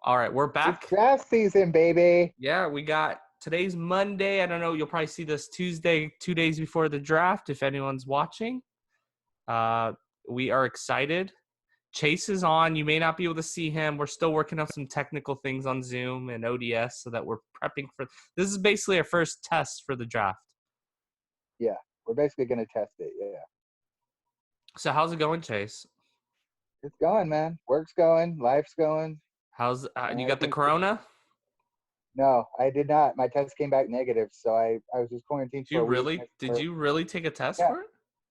All right, we're It's back. draft season, baby. Yeah, we got today's Monday. I don't know. You'll probably see this Tuesday, 2 days before the draft, if anyone's watching. Uh, we are excited. Chase is on. You may not be able to see him. We're still working on some technical things on Zoom and ODS so that we're prepping for. This is basically our first test for the draft. Yeah, we're basically gonna test it. Yeah, So how's it going, Chase? it's going, man. Work's going, life's going. How's you got the Everything's corona? no, I did not. My test came back negative, so I was just quarantined Did for you a week. really? Did you really take a test Yeah, for it?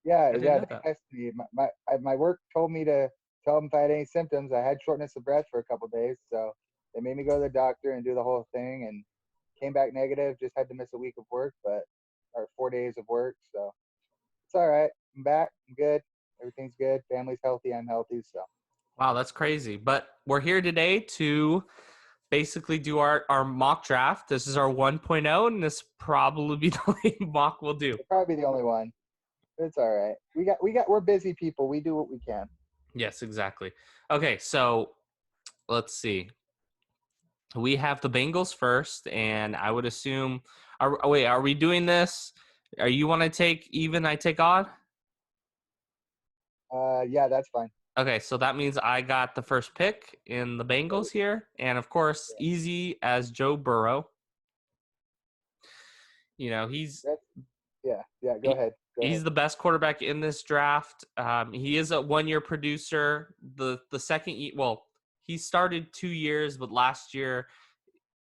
yeah, I didn't yeah. know They that. tested me. My work told me to tell them if I had any symptoms. I had shortness of breath for a couple of days, so they made me go to the doctor and do the whole thing, and came back negative. Just had to miss a week of work, but or 4 days of work. So it's all right. I'm back. I'm good. Everything's good. Family's healthy. I'm healthy. So Wow, that's crazy. But we're here today to basically do our mock draft. This is our 1.0, and this probably be the only mock we'll do. it'll probably be the only one. It's all right. We're busy people. We do what we can. Yes, exactly. Okay, so let's see. We have the Bengals first, and I would assume. Are we doing this? Are you want to take even? I take odd. Yeah, that's fine. Okay, so that means I got the first pick in the Bengals here, and of course, Yeah, easy as Joe Burrow. You know, that's yeah. Go he, ahead. Go he's ahead. the best quarterback in this draft. He is a 1 year producer. The second, well, he started 2 years, but last year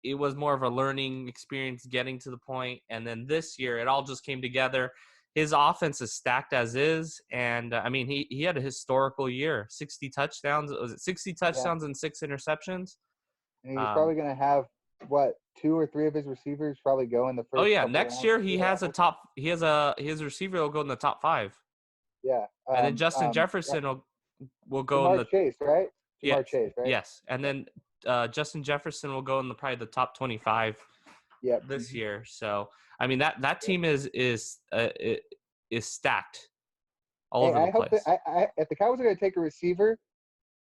it was more of a learning experience getting to the point, and then this year it all just came together. His offense is stacked as is, and I mean he had a historical year, 60 touchdowns. Was it 60 Yeah, touchdowns and 6 interceptions? and he's Um, probably gonna have what 2 or 3 of his receivers probably go in the oh first yeah, couple next rounds. year he Yeah, has a top. He has a his receiver will go in the top five, yeah. and then Justin Jefferson will go in Jamar the Chase, right? Jamar yes, Chase, right? yes, and Yeah. then Justin Jefferson will go in the probably the top 25 Yep. this Mm-hmm. year. So I mean that Yep. team is stacked all Hey, over the I hope that place. if the Cowboys are gonna take a receiver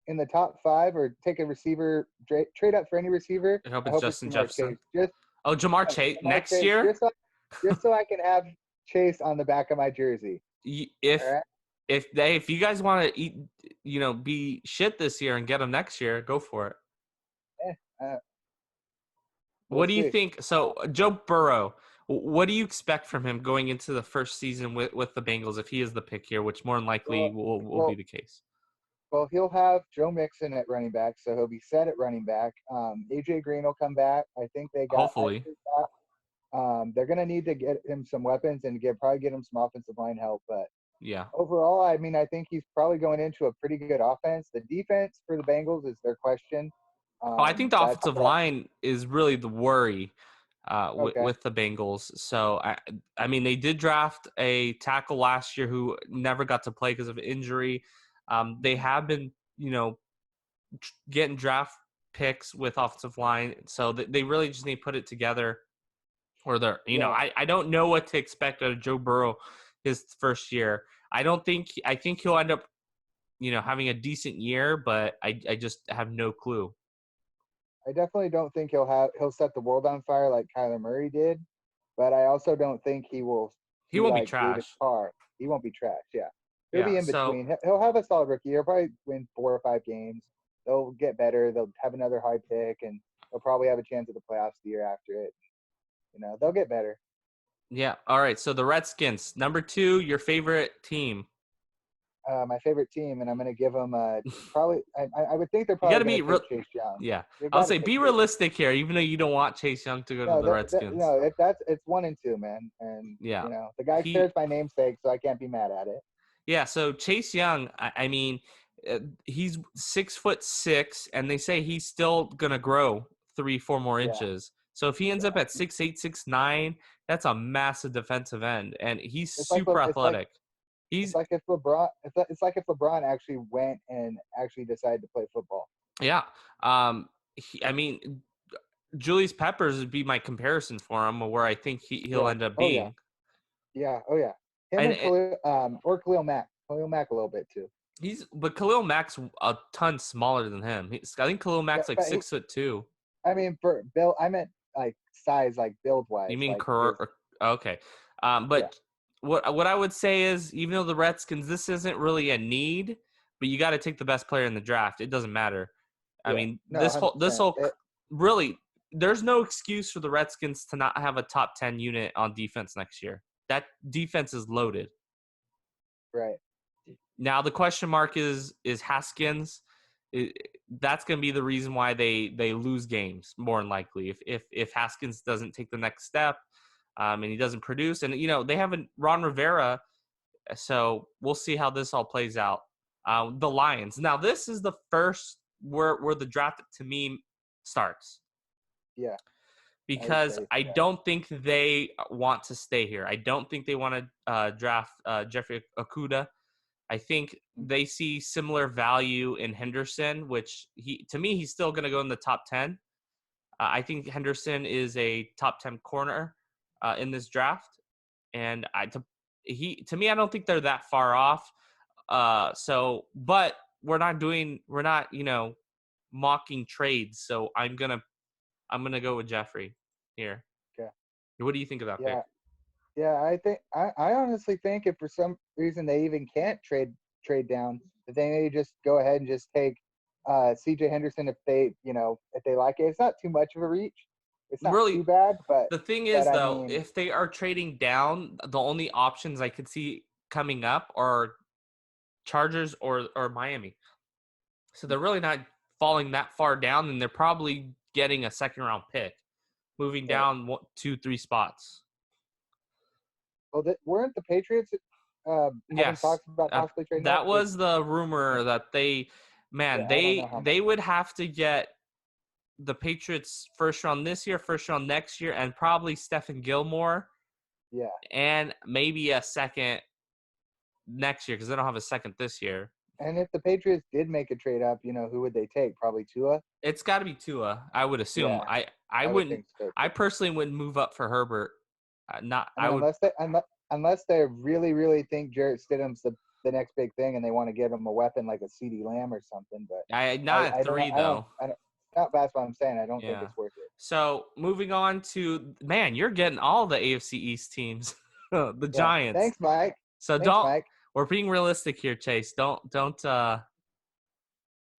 in the top five or take a receiver trade up for any receiver, I hope I it's hope it's Justin Jamar Jefferson. Chase. Just Oh, Jamar no, Chase Jamar next Chase, year. just so I can have Chase on the back of my jersey. All If right. if you guys want to eat, be shit this year and get him next year, go for it. Eh, we'll What do you see. think? So Joe Burrow, what do you expect from him going into the first season with the Bengals if he is the pick here, which more than likely Well, will be well, the case? well, he'll have Joe Mixon at running back, so he'll be set at running back. AJ Green will come back. I think they got. I Hopefully, think they're gonna need to get him some weapons and probably get him some offensive line help. But yeah. overall, I mean, I think he's probably going into a pretty good offense. The defense for the Bengals is their question. Oh, I think the offensive That line is really the worry okay. with the Bengals. So I mean, they did draft a tackle last year who never got to play because of injury. They have been, getting draft picks with offensive line, so they really just need to put it together. Or they're, Yeah, I don't know what to expect out of Joe Burrow his first year. I think he'll end up, having a decent year, but I just have no clue. I definitely don't think he'll set the world on fire like Kyler Murray did, but I also don't think he will He be won't be like David trash. Carr. He won't be trash. Yeah, he'll Yeah. be in So between. He'll have a solid rookie. He'll probably win 4 or 5 games. They'll get better. They'll have another high pick, and they'll probably have a chance at the playoffs the year after it. They'll get better. yeah. All right. So the Redskins, number 2, your favorite team. My favorite team, and I'm going to give them probably. I would think they're You got probably to going be to take Chase Young. yeah. They've I'll got to say take be Chase. realistic here, even though you don't want Chase Young to go to No, the Redskins. it's 1 and 2, man, and Yeah. the guy He shares my namesake, so I can't be mad at it. Yeah, so Chase Young, I mean, he's 6'6", and they say he's still gonna grow 3-4 more Yeah, inches. So if he ends yeah. up at 6'8", 6'9", that's a massive defensive end, and he's It's like super it's like athletic. it's He's like if LeBron it's like if LeBron actually went and actually decided to play football. yeah. I mean, Julius Peppers would be my comparison for him, where I think he'll Yeah. end up Oh yeah. being. Yeah. Oh yeah. Him And and Khalil Mack. Khalil Mack a little bit too. but Khalil Mack's a ton smaller than him. I think Khalil Yeah, Mack's like but 6'2". I mean, for build, I meant like size, like build You wise, mean like career? his. Okay, Yeah, but what I would say is, even though the Redskins, this isn't really a need, but you got to take the best player in the draft. It doesn't matter. I yeah, mean, no, this 100%. whole really, there's no excuse for the Redskins to not have a top 10 unit on defense next year. That defense is loaded. Right. Now the question mark is Haskins. That's going to be the reason why they lose games more than likely. If Haskins doesn't take the next step, and he doesn't produce, and they have a Ron Rivera, so we'll see how this all plays out. The Lions. Now this is the first where the draft to me starts, Yeah, I would because say, I yeah. don't think they want to stay here. I don't think they want to draft Jeffrey Okuda. I think Mm, they see similar value in Henderson, which to me he's still going to go in the top 10. I think Henderson is a top 10 corner in this draft, and to me I don't think they're that far off. But we're not mocking trades. So I'm gonna go with Jeffrey here. okay. What do you think of that pick? Yeah, yeah. I honestly think if for some reason they even can't trade down, that they may just go ahead and just take C.J. Henderson if they like it. It's not too much of a reach. It's not Really, too bad, the thing but is I though, mean, if they are trading down, the only options I could see coming up are Chargers or Miami. So they're really not falling that far down, and they're probably getting a second round pick, moving right. down 2, 3 spots. Well, weren't the Patriots having Yes, talks about possibly trading up? that Because was the rumor that yeah, man, I don't know how much. they would have to get the Patriots first round this year, first round next year, and probably Stephen Gilmore, Yeah, and maybe a second next year because they don't have a second this year. and if the Patriots did make a trade up, who would they take? Probably Tua. It's got to be Tua, I would assume. Yeah, I I would wouldn't. think so I too. personally wouldn't move up for Herbert. Not. I I mean, would. unless they really really think Jarrett Stidham's the next big thing, and they want to give him a weapon like a CD Lamb or something. But I not I at I don't know. three though. I don't. Not that's what I'm saying. I don't think Yeah. it's worth it. So moving on to man, you're getting all the AFC East teams, the Yeah. Giants. Thanks, Mike. So Thanks, don't. Mike. We're being realistic here, Chase. Don't.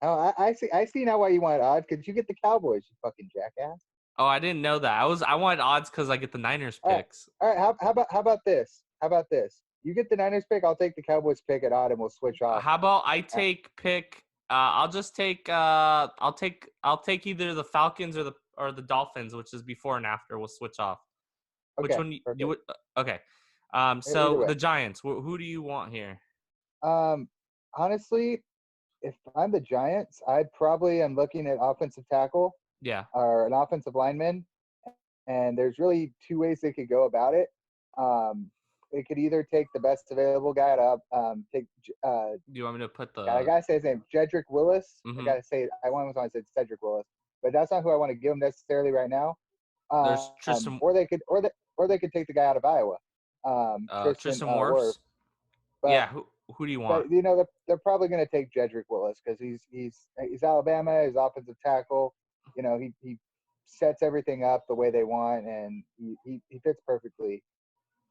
Oh, I see. I see now why you wanted odds. Could you get the Cowboys? You fucking jackass. Oh, I didn't know that. I wanted odds because I get the Niners All right. picks. All right. How about this? How about this? You get the Niners pick. I'll take the Cowboys pick at odd, and we'll switch off. How about I Uh, take pick? I'll just take. I'll take either the Falcons or the Dolphins, which is before and after. We'll switch off. Which okay. one you Perfect. would? Okay. Either So way. the Giants. Who do you want here? Um. Honestly, if I'm the Giants, I'd probably am looking at offensive tackle Yeah. or an offensive lineman, and there's really two ways they could go about it. They could either take the best available guy to take. Do you want me to put I the? gotta say his name, Jedrick Willis. I Mm-hmm. gotta say, I want to say Cedric Willis, but that's not who I want to give him necessarily right now. There's Tristan. Or they could take the guy out of Iowa, Tristan Tristan Wirf. Wirfs. But Yeah. Who do you want? but they're probably going to take Jedrick Willis because he's Alabama, he's offensive tackle. He sets everything up the way they want, and he fits perfectly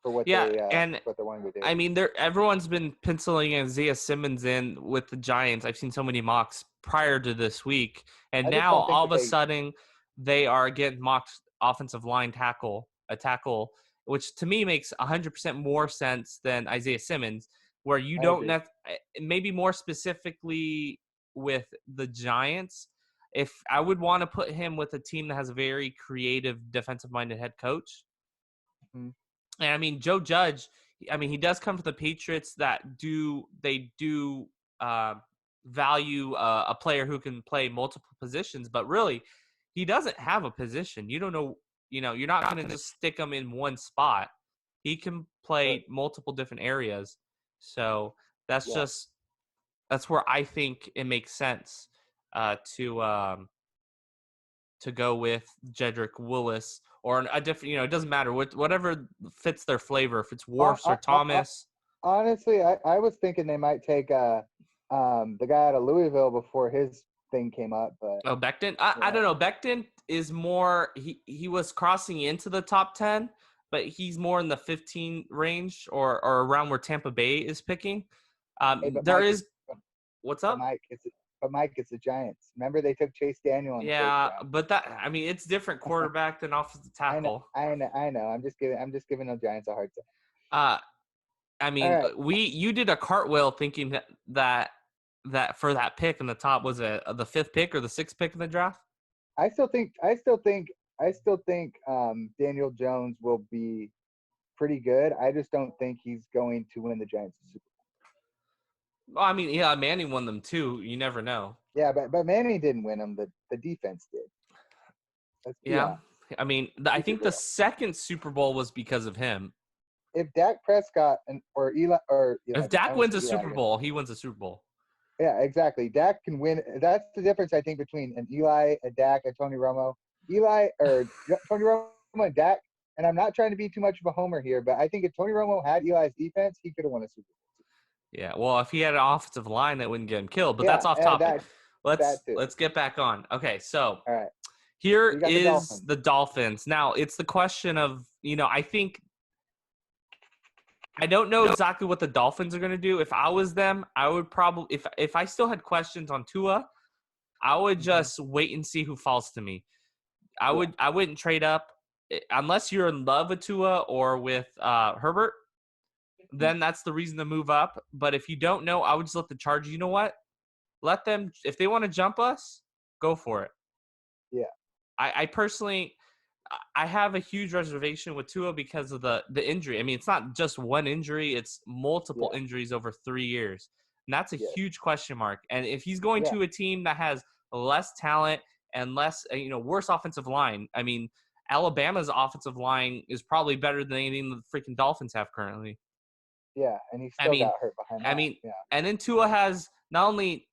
for what Yeah, they and what they're wanting to do. I mean, everyone's been penciling Isaiah Simmons in with the Giants. I've seen so many mocks prior to this week, and I just now don't think all of that a they sudden they are getting mocked offensive line tackle, which to me makes 100% more sense than Isaiah Simmons, where you I don't agree. maybe more specifically with the Giants. If I would want to put him with a team that has a very creative defensive-minded head coach. Mhm. And I mean, Joe Judge, I mean, he does come from the Patriots that do uh, value a player who can play multiple positions, but really, he doesn't have a position. You don't know, you're not going to just stick him in one spot. He can But play multiple different areas. So that's yeah, just that's where I think it makes sense uh, to um, to go with Jedrick Willis or a different, it doesn't matter whatever fits their flavor. If it's uh, Wharfs or uh, uh, uh, Thomas, honestly, I was thinking they might take the guy out of Louisville before his thing came up, but Oh, Becton. I yeah, don't know. Becton is more. He was crossing into the top 10, but he's more in the 15 range or around where Tampa Bay is picking. hey, but There Mike, is what's but up? Mike, it's the Giants. Remember they took Chase Daniel in the first Yeah, round. but that I mean it's different quarterback than offensive tackle. I know. I'm just giving the Giants a hard time. Uh, I All mean right, you did a cartwheel thinking that for that pick in the top was it the fifth pick or the sixth pick in the draft? I still think Daniel Jones will be pretty good. I just don't think he's going to win the Giants the Super Bowl. Well, I mean yeah, Manning won them too. You never know. Yeah, but Manning didn't win them. The defense did. Let's be Yeah, honest. I mean I Keep it think the real. second Super Bowl was because of him. If Dak Prescott or Eli, If I Dak almost wins said a Eli Super again. Bowl, he wins a Super Bowl. Yeah, exactly. Dak can win. That's the difference, I think, between an Eli, a Dak, a Tony Romo. Tony Romo and Dak. And I'm not trying to be too much of a homer here, but I think if Tony Romo had Eli's defense, he could have won a Super Bowl. Yeah, well, if he had an offensive line, that wouldn't get him killed. But Yeah, that's off and topic. that too. Let's get back on. Okay, so All right. So here you got the is Dolphins. the Dolphins. Now it's the question of I think I don't know exactly what the Dolphins are going to do. If I was them, I would probably if I still had questions on Tua, I would Mm-hmm. just wait and see who falls to me. Yeah. I wouldn't trade up unless you're in love with Tua or with Herbert. Mm-hmm. Then that's the reason to move up. But if you don't know, I would just let the Chargers. You know what? Let them if they want to jump us, go for it. Yeah. I personally I have a huge reservation with Tua because of the injury. I mean, it's not just one injury, it's multiple Yeah. injuries over 3 years. And that's a Yes. huge question mark. And if he's going Yeah. to a team that has less talent and less worse offensive line, I mean, Alabama's offensive line is probably better than anything the freaking Dolphins have currently. Yeah. And he I still mean, got hurt behind I that. mean, Yeah. and then Tua has not only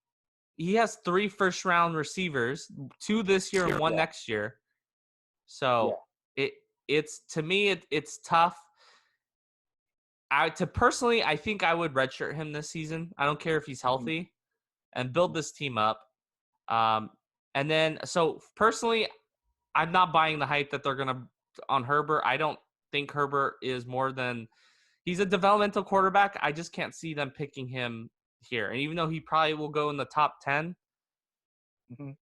he has 3 first round receivers, 2 this year and 1 Yeah. next year. So Yeah. it it's to me it's tough. I think I would redshirt him this season. I don't care if he's Mm-hmm. healthy and build Mm-hmm. this team up. Um, and then so personally, I'm not buying the hype that they're gonna on Herbert. I don't think Herbert is more than he's a developmental quarterback. I just can't see them picking him here. And even though he probably will go in the top 10, Mm-hmm.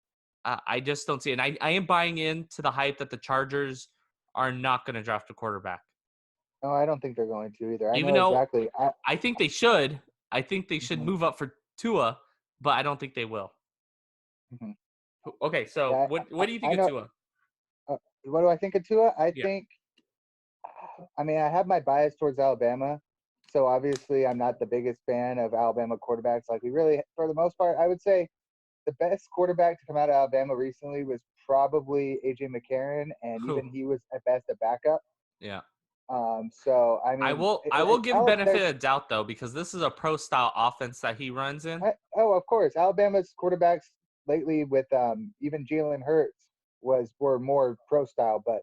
I just don't see it. And I am buying into the hype that the Chargers are not going to draft a quarterback. No, I don't think they're going to either. I Even know though exactly. I think they should. I think they should Mm-hmm. move up for Tua, but I don't think they will. Mm-hmm. Okay, so Yeah. what do you think I of know. Tua? What do I think of Tua? I Yeah. think. I mean, I have my bias towards Alabama, so obviously I'm not the biggest fan of Alabama quarterbacks. Like we really, for the most part, I would say the best quarterback to come out of Alabama recently was probably AJ McCarron, and Whew. even he was at best a backup. Yeah. So I mean, I will give him benefit there's of doubt though, because this is a pro style offense that he runs in. oh, of course, Alabama's quarterbacks lately with even Jalen Hurts were more pro style, but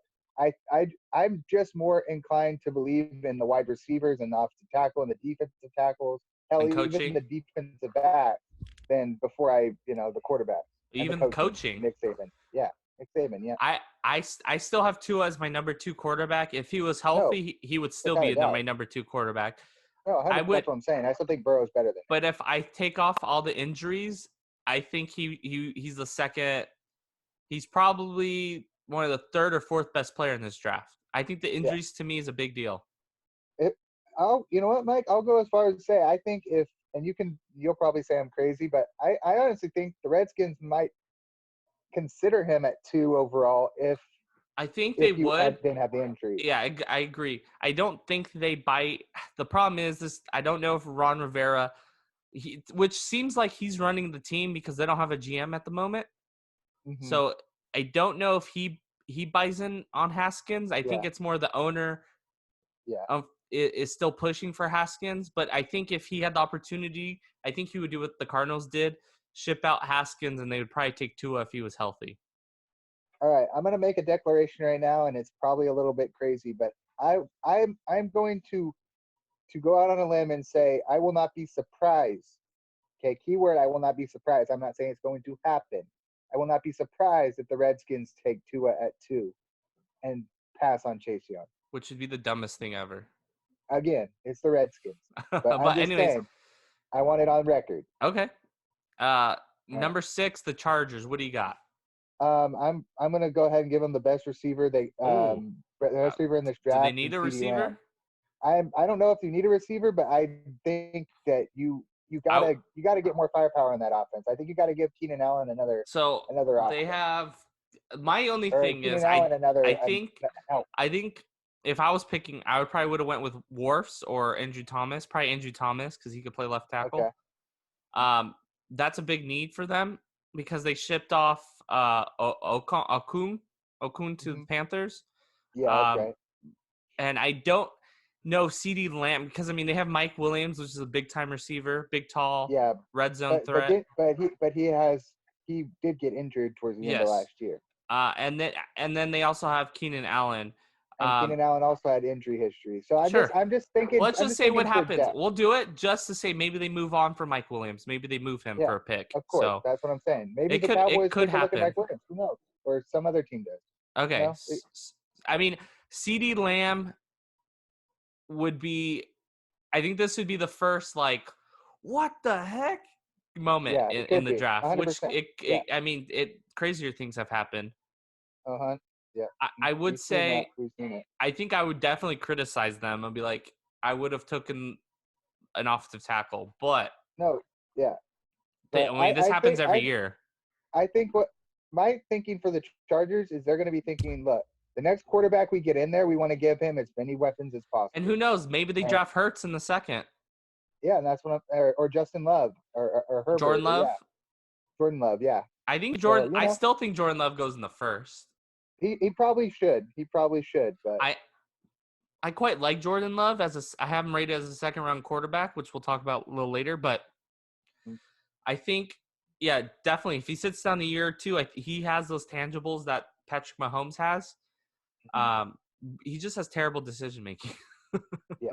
I'm just more inclined to believe in the wide receivers and the offensive tackle and the defensive tackles, hell, And even coaching. the defensive back, than before the quarterback and the Even coaching. coaching. Nick Saban, yeah, Nick Saban, yeah, I still have Tua as my number 2 quarterback. If he was no, healthy, he would still without a be my doubt, number 2 quarterback. no, I 100. would That's what I'm saying. I still think Burrow's better than him. But if I take off all the injuries, I think he's the second. He's probably one of the third or fourth best player in this draft. I think the Yeah, injuries to me is a big deal. you know what, Mike? I'll go as far as to say I think if, and you'll probably say I'm crazy, but I honestly think the Redskins might consider him at 2 overall I think they if you would. didn't have the injuries. Yeah, I agree. I don't think they bite. The problem is this. I don't know if Ron Rivera, which seems like he's running the team because they don't have a GM at the moment. Mm-hmm. So I don't know if he buys in on Haskins. I Yeah, think it's more the owner yeah. is still pushing for Haskins, but I think if he had the opportunity, I think he would do what the Cardinals did, ship out Haskins, and they would probably take Tua if he was healthy. All right, I'm gonna make a declaration right now, and it's probably a little bit crazy, but I'm going to go out on a limb and say I will not be surprised Okay, keyword, I will not be surprised. I'm not saying it's going to happen. I will not be surprised if the Redskins take Tua at 2 and pass on Chase Young. which would be the dumbest thing ever. Again, it's the Redskins. But I'm But just anyways, saying, I want it on record. okay. All right. Number 6, the Chargers. What do you got? I'm gonna go ahead and give them the best receiver. Oh, The best receiver in this do they draft need and a CeeDee Lamb. receiver? I don't know if you need a receiver, but I think that you Out. gotta get more firepower in that offense. I think you got to give Keenan Allen So another they option, have. My only or thing is, Keenan Allen I another think help. I think if I was picking, I would probably would have went with Wharfs or Andrew Thomas. Probably Andrew Thomas because he could play left Okay. tackle. That's a big need for them because they shipped off Okun to the Hmm. Panthers. Yeah, that's Um, right. and I don't know CeeDee Lamb because I mean they have Mike Williams, which is a big time receiver, big tall Yeah, red zone threat. he did get injured towards the end of Yes. last year, And then they also have Keenan Allen. and Um, Keenan Allen also had injury history. So sure. Let's I'm just just say what thinking for happens. depth. We'll do it just to say maybe they move on for Mike Williams. Maybe they move him Yeah, for a pick. of course. So That's what I'm saying. Maybe it the could Cowboys could take a look at happen. Mike Williams. Who knows? Or some other team does. You Okay. know? I mean, CeeDee Lamb would be. I think this would be the first like, what the heck moment Yeah, it in could the be draft. Which 100%. Yeah. I mean, crazier things have happened. Uh-huh. Yeah. I would We've seen that. say We've seen it. I think I would definitely criticize them and be like, I would have taken an offensive tackle, but No, yeah. But I mean, this happens every year. I think what my thinking for the Chargers is they're going to be thinking, look, the next quarterback we get in there, we want to give him as many weapons as And possible. who knows? Maybe they And draft Hurts in the second. yeah, and that's what or Justin Love or Jordan Herbert or Love. yeah, Jordan Love, yeah. I think So, Jordan. I still think Jordan Love goes in the first. he probably should. He probably should, but I quite like Jordan Love I have him rated as a second round quarterback, which we'll talk about a little later. But I think, yeah, definitely. If he sits down a year or two, he has those tangibles that Patrick Mahomes has. Um, he just has terrible decision making. yeah.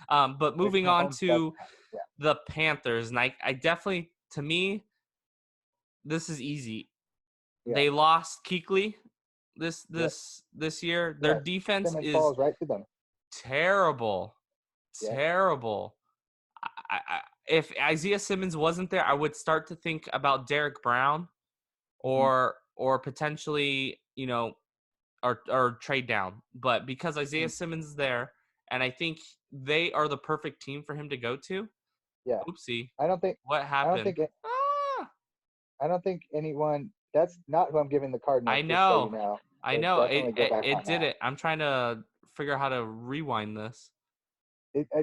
But Which moving on Mahomes to doesn't have. Yeah. the Panthers, and I definitely, to me, this is easy. Yeah. They lost Kuechly Yep. this year. Their Yeah. defense Simmons is falls right to them. terrible, Yeah. terrible. If Isaiah Simmons wasn't there, I would start to think about Derek Brown Mm-hmm. or potentially, or trade down. But because Isaiah Mm-hmm. Simmons is there, and I think they are the perfect team for him to go to. Yeah. Oopsie. I don't think What I don't happened? think it, I don't think anyone. That's not who I'm giving the Cardinals. I Just so you know. know. I So know. definitely go back on It did that. it. I'm trying to figure out how to rewind this.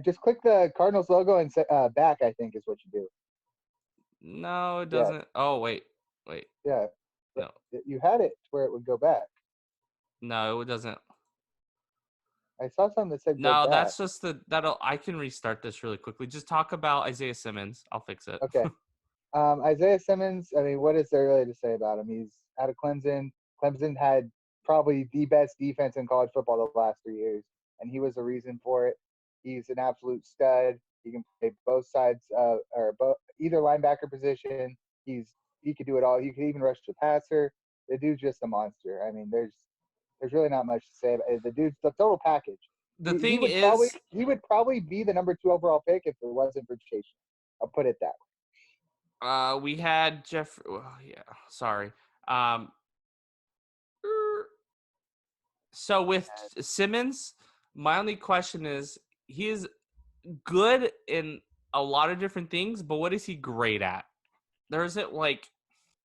Just click the Cardinals logo and back. I think is what you do. No, it Yeah. doesn't. Oh, wait. Wait. Yeah. No. You had it where it would go back. No, it doesn't. I saw something that said go No, back. that's just I can restart this really quickly. Just talk about Isaiah Simmons. I'll fix it. Okay. Isaiah Simmons, I mean, what is there really to say about him? He's out of Clemson. Clemson had probably the best defense in college football the last 3 years, and he was the reason for it. He's an absolute stud. He can play both sides, either linebacker position. He could do it all. He could even rush the passer. The dude's just a monster. I mean, there's really not much to say about it. The dude's the total package. The thing is, He would probably be the number 2 overall pick if it wasn't for Chase. I'll put it that way. we had Jeff. Well, yeah, sorry. Um, so with Simmons, my only question is he is good in a lot of different things, but what is he great at? There isn't like,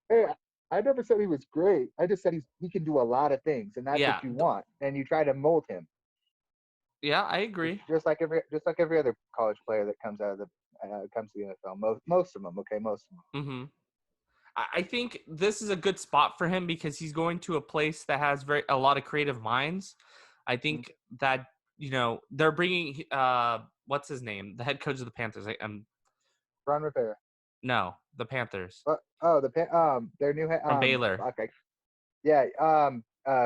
Hey, I never said he was great. I just said he can do a lot of things, and that's yeah, what you want. And you try to mold him, yeah, I agree. just like every other college player that comes out of the comes to the NFL. Most of them, okay, most of them. Mm-hmm. I think this is a good spot for him because he's going to a place that has a lot of creative minds. I think that they're bringing what's his name, the head coach of the Panthers. Ron Rivera. No, the Panthers Their new head from Baylor. Okay, yeah,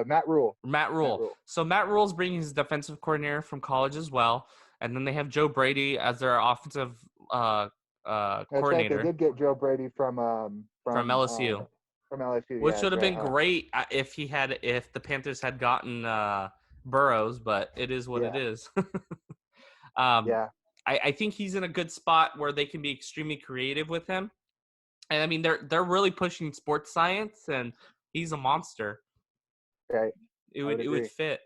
Matt Rule. Matt Rule. So Matt Rule's bringing his defensive coordinator from college as well, and then they have Joe Brady as their offensive That's right. They coordinator did get Joe Brady from LSU, from LSU. which Yeah, would that's have right, been huh? great if the Panthers had gotten Burrows, but it is what it Yeah, is. um, yeah, I think he's in a good spot where they can be extremely creative with him. And I mean, they're really pushing sports science, and he's a monster. right. It I would would agree. fit.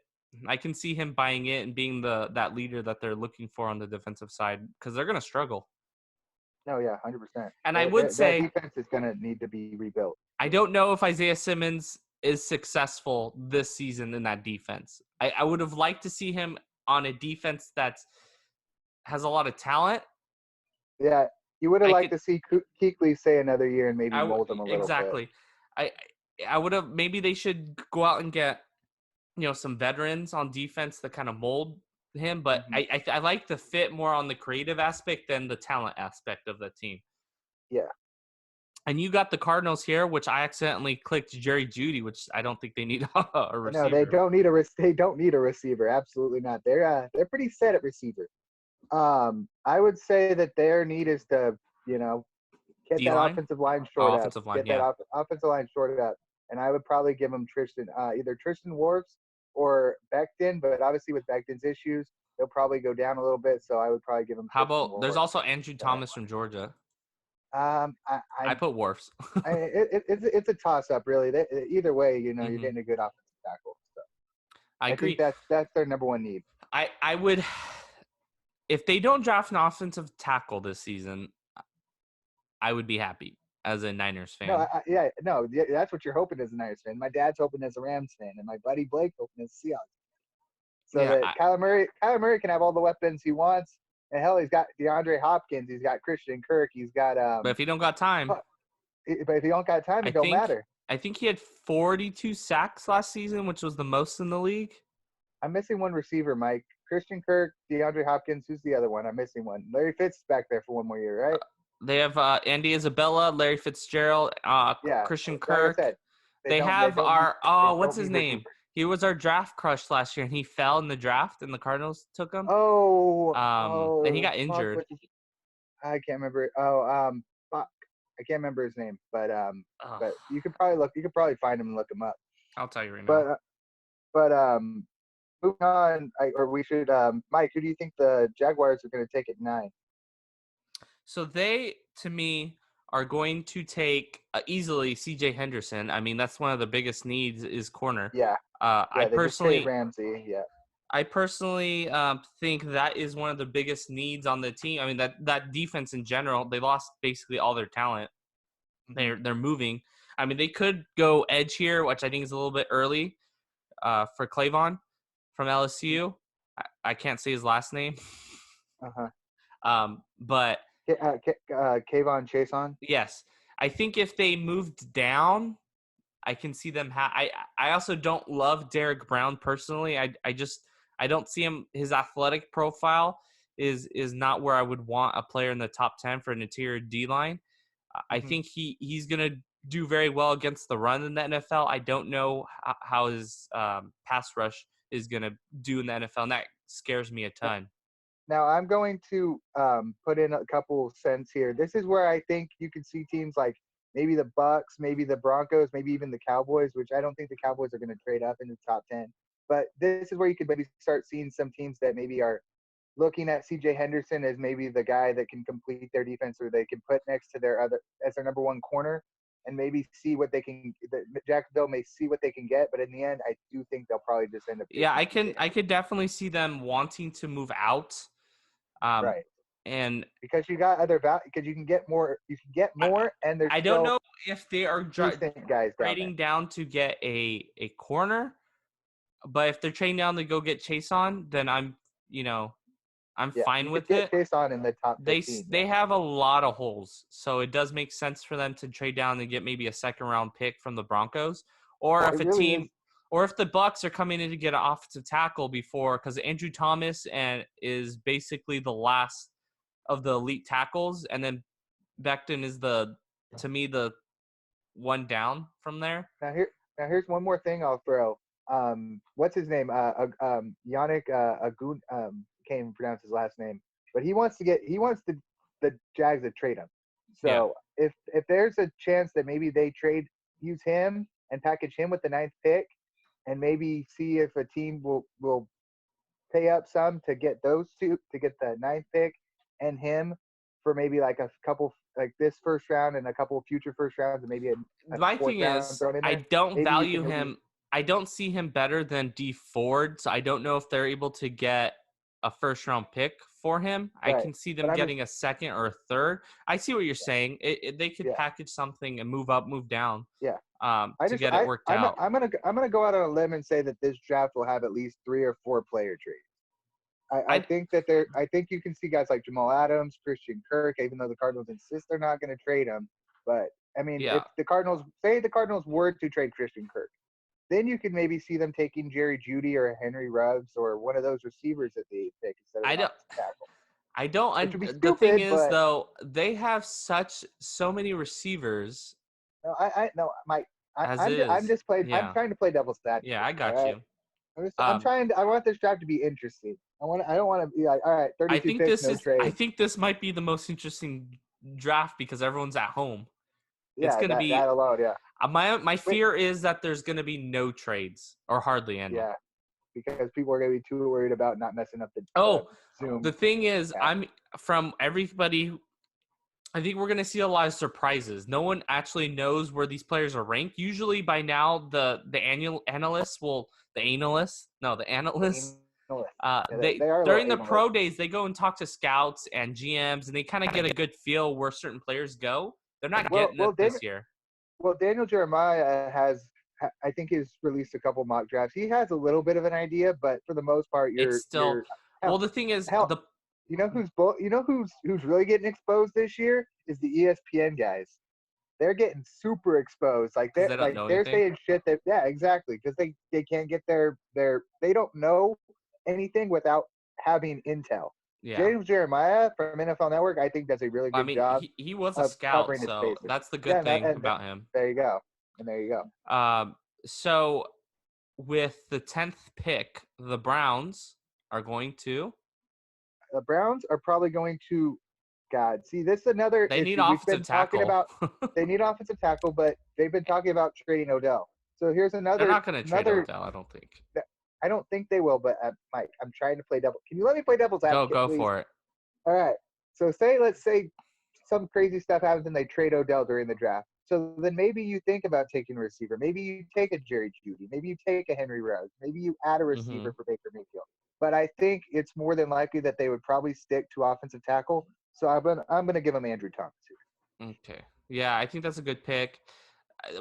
I can see him buying it and being that leader that they're looking for on the defensive side because they're gonna struggle. No, yeah, 100%. And I would That say defense is gonna need to be rebuilt. I don't know if Isaiah Simmons is successful this season in that defense. I would have liked to see him on a defense that has a lot of talent. Yeah, you would have I liked could to see Kuechly stay another year and maybe mold him a little bit. exactly. I I would have maybe they should go out and get some veterans on defense that kind of mold him. But Hmm. I like the fit more on the creative aspect than the talent aspect of the team. Yeah. And you got the Cardinals here, which I accidentally clicked Jerry Judy, which I don't think they need a No, they receiver. don't need they don't need a receiver. Absolutely not. They're pretty set at receiver. I would say that their need is to, you know, get D that line, offensive line oh, short up. offensive line, Get that yeah. offensive line shorted up. And I would probably give them either Tristan Wirfs or Becton. But obviously, with Becton's issues, they'll probably go down a little bit. So I would probably give them How Tristan about there's Wirfs. also Andrew But Thomas from Georgia. I, I I'm put Wharfs. it's a toss up really. Either way, you're Hmm. getting a good offensive tackle. So I I think agree. that's their number one need. I would if they don't draft an offensive tackle this season, I would be happy as a Niners No, fan. yeah, no, that's what you're hoping as a Niners fan. My dad's hoping as a Rams fan, and my buddy Blake hoping as a Seahawks. So Yeah, that Kyler Murray can have all the weapons he wants. And hell, he's got DeAndre Hopkins, he's got Christian Kirk, he's got but if you don't got time, but if he don't got time, I it don't think matter. I think he had 42 sacks last season, which was the most in the league. I'm missing one receiver, Mike. Christian Kirk, DeAndre Hopkins. Who's the other one? I'm missing one. Larry Fitz back there for one more year, right? They have Andy Isabella, Larry Fitzgerald, Yeah. Christian Like I Kirk. said, They they have don't need our they what's don't his need name? receivers. He was our draft crush last year, and he fell in the draft, and the Cardinals took him. And he got Fuck, injured. I can't remember. Fuck, I can't remember his name, Oh, but you could probably find him and look him up. I'll tell you right But now. moving on, or we should, Mike, who do you think the Jaguars are going to take at 9? So they, to me, are going to take easily C.J. Henderson. I mean, that's one of the biggest needs is corner. Yeah, Uh, I yeah, they just traded personally, Ramsey. Yeah. I personally think that is one of the biggest needs on the team. I mean, that defense in general, they lost basically all their talent. Mhm. They're moving. I mean, they could go edge here, which I think is a little bit early for Clavon from LSU. I can't say his last name, Uh-huh. but Kayvon Chason. yes, I think if they moved down, I can see them. I also don't love Derek Brown personally. I don't see him. His athletic profile is not where I would want a player in the top 10 for an interior D line. I Hmm. think he's gonna do very well against the run in the NFL. I don't know how his pass rush is gonna do in the NFL, and that scares me a ton. Now I'm going to put in a couple cents here. This is where I think you could see teams like maybe the Bucks, maybe the Broncos, maybe even the Cowboys, which I don't think the Cowboys are going to trade up in the top 10. But this is where you could maybe start seeing some teams that maybe are looking at C.J. Henderson as maybe the guy that can complete their defense, or they can put next to their other as their number one corner, and maybe see what they can. Jacksonville may see what they can get, but in the end, I do think they'll probably just end up Yeah, taking C.J. I Henderson. could definitely see them wanting to move out. Um, Right. and Because you got other value, because you can get I, more, and there's I don't still know if they are decent guys down there. trading down to get a corner, but if they're trading down to go get Chase on, then I'm Yeah, you fine could with get it. Chase on in the top They 15. Yeah, they have a lot of holes, so it does make sense for them to trade down and get maybe a second round pick from the Broncos, or if it really is. or if the Bucks are coming in to get an offensive tackle before, because Andrew Thomas and is basically the last of the elite tackles, and then Becton is to me the one down from there. Here's one more thing I'll throw. What's his name? Yannick Agun. Can't even pronounce his last name, but he wants to the Jags to trade him. Yeah. So if there's a chance that maybe they use him and package him with the ninth pick, and maybe see if a team will pay up some to get those two to get the ninth pick and him for maybe like a couple like this first round and a couple future first rounds and maybe a My fourth thing round is, thrown in I there. don't Maybe you can value maybe him. I don't see him better than D Ford, so I don't know if they're able to get a first round pick for him. I right. can see But them I'm just getting a second or a third. I see what you're saying. They could yeah package something and move up, move down, yeah. I to just get it worked out. I'm gonna go out on a limb and say that this draft will have at least 3 or 4 player trades. I I think that I think you can see guys like Jamal Adams, Christian Kirk, even though the Cardinals insist they're not going to trade him. But I mean, if Yeah, the Cardinals were to trade Christian Kirk, then you could maybe see them taking Jerry Judy or Henry Ruggs or one of those receivers that they pick instead of I an don't. offensive tackle, I don't. which would be The thing stupid. is, But though, they have so many receivers no, no, Mike, as is. I'm Yeah, trying to play devil's yeah, advocate. I All got right, you. I'm Um, trying to. I want this draft to be interesting. I don't want to be like, all right, I 32 think picks, this no is. I trades. think this might be the most interesting draft because everyone's at home. It's Yeah, going to be. that alone, yeah. My Wait, fear is that there's going to be no trades or hardly any. yeah. Because people are going to be too worried about not messing up the Oh, the Zoom thing is, app. I'm from everybody. I think we're going to see a lot of surprises. No one actually knows where these players are ranked. Usually by now, the annual analysts will the analysts no the The analysts analysts. Yeah, they they are a little during the pro analysts. days they go and talk to scouts and GMs and they kind of get a good feel where certain players go. They're not Well, getting well, it this Daniel, year. well, Daniel Jeremiah I think, he's released a couple mock drafts. He has a little bit of an idea, but for the most part, It's still well. hell, The thing is, hell. the You know who's really getting exposed this year is the ESPN guys. They're getting super exposed. because they don't know They're anything. saying shit that yeah, exactly, because they can't get they don't know anything without having intel. Yeah, James Jeremiah from NFL Network, I think, does a really I good mean job he was a of scout, covering his so bases. that's the Yeah, good thing about him. there you go, and there you go. So with the 10th pick, the Browns are going to. The Browns are probably going to, God, see, this is another They need issue we've offensive been talking tackle. about. They need offensive tackle, but they've been talking about trading Odell. So here's They're not going to trade another. Odell, I don't think. I don't think they will, but Mike, I'm trying to play devil. Can you let me play devil's advocate, Go please? for it. All right. So let's say some crazy stuff happens and they trade Odell during the draft. So then maybe you think about taking a receiver. Maybe you take a Jerry Judy. Maybe you take a Henry Ruggs. Maybe you add a Hmm. receiver for Baker Mayfield. But I think it's more than likely that they would probably stick to offensive tackle. So I'm gonna give them Andrew Thomas here. Okay. Yeah, I think that's a good pick.